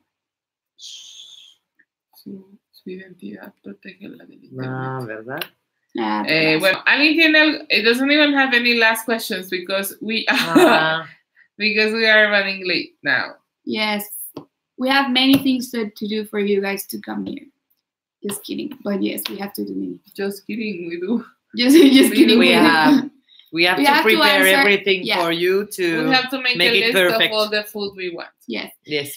Speaker 1: Su identidad protege la del internet.
Speaker 3: ¿Verdad?
Speaker 1: Bueno, alguien tiene algo. It doesn't even have any last questions because we are running late now.
Speaker 2: Yes, we have many things to do for you guys to come here. Just kidding, but yes, we have to do many.
Speaker 1: Just kidding, we do.
Speaker 2: Just kidding.
Speaker 3: We have to prepare everything for you to
Speaker 1: we have to make a list
Speaker 3: perfect.
Speaker 1: of all the food we want.
Speaker 2: Yes.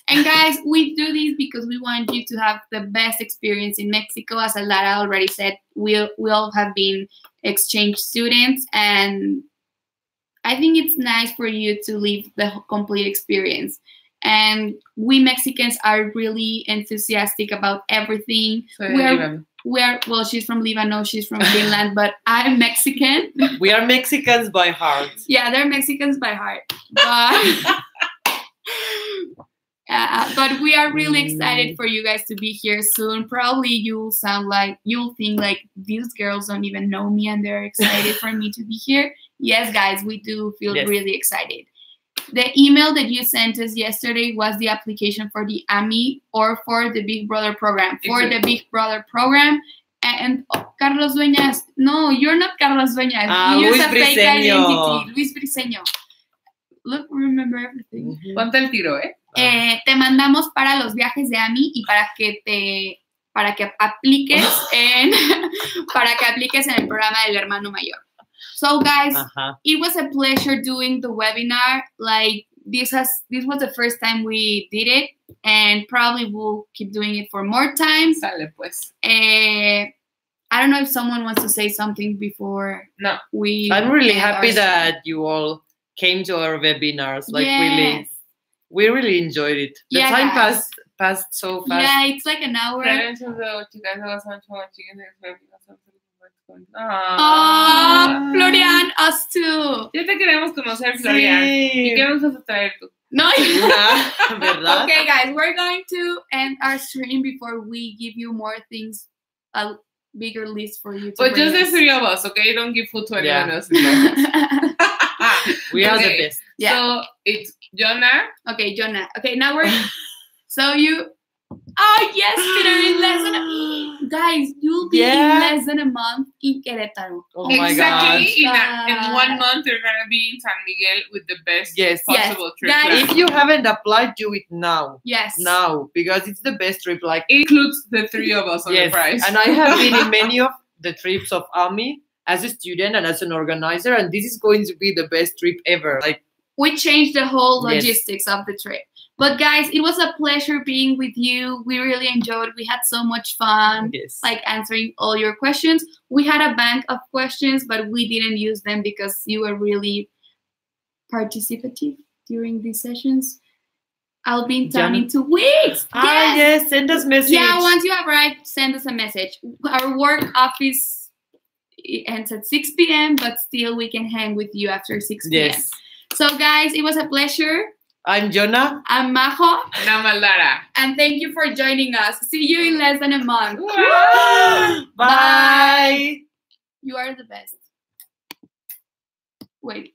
Speaker 2: And guys, we do this because we want you to have the best experience in Mexico. As Aldara already said, we all have been exchange students, and I think it's nice for you to live the complete experience. And we Mexicans are really enthusiastic about everything. She's from Lebanon, she's from Finland, but I'm Mexican.
Speaker 3: We are Mexicans by heart.
Speaker 2: Yeah, they're Mexicans by heart. But we are really excited for you guys to be here soon. Probably you'll think like these girls don't even know me and they're excited for me to be here. Yes, guys, we do feel really excited. The email that you sent us yesterday was the application for the AMI or for the Big Brother program. For the Big Brother program. And Carlos Dueñas. No, you're not Carlos Dueñas. You use a fake identity. Luis Briceño. Look, remember everything.
Speaker 1: Ponte el tiro, ¿eh?
Speaker 2: Te mandamos para los viajes de AMI y para que apliques en el programa del hermano mayor. So guys, it was a pleasure doing the webinar. Like this was the first time we did it, and probably we'll keep doing it for more times.
Speaker 1: Sale pues.
Speaker 2: I don't know if someone wants to say something before we.
Speaker 3: I'm really happy that you all came to our webinars. Like we really enjoyed it. The time passed so fast.
Speaker 2: Yeah, it's like an hour. Florian, us too.
Speaker 1: Ya te queremos conocer, Florian. ¿Y qué nos vas a traer tú?
Speaker 2: No.
Speaker 3: ¿Verdad?
Speaker 2: Okay, guys, we're going to end our stream before we give you more things, a bigger list for you to
Speaker 1: But just the
Speaker 2: us.
Speaker 1: 3 of us, okay? Don't give food to anyone else.
Speaker 3: We are the best.
Speaker 2: Yeah.
Speaker 1: So it's Jonah.
Speaker 2: Okay, Jonah. Okay, now we're. So you. Oh yes, Peter! In less than guys, you'll be in less than a month in Querétaro.
Speaker 3: Oh my
Speaker 1: Exactly.
Speaker 3: God.
Speaker 1: In 1 month, you're gonna be in San Miguel with the best possible trip.
Speaker 2: Guys,
Speaker 1: plan.
Speaker 3: If you haven't applied, do it now.
Speaker 2: Yes.
Speaker 3: Now, because it's the best trip. Like
Speaker 1: It includes the 3 of us on the price.
Speaker 3: And I have been in many of the trips of AMI as a student and as an organizer, and this is going to be the best trip ever. Like
Speaker 2: we changed the whole logistics of the trip. But guys, it was a pleasure being with you. We really enjoyed. We had so much fun, like answering all your questions. We had a bank of questions, but we didn't use them because you were really participative during these sessions. I'll be in town in 2 weeks.
Speaker 3: Yes, send us message.
Speaker 2: Yeah, once you arrive, send us a message. Our work office ends at 6 p.m., but still we can hang with you after 6 p.m.
Speaker 3: Yes.
Speaker 2: So guys, it was a pleasure.
Speaker 3: I'm Jonah.
Speaker 2: I'm Majo.
Speaker 1: And I'm Aldara.
Speaker 2: And thank you for joining us. See you in less than a month.
Speaker 3: Bye.
Speaker 2: You are the best. Wait.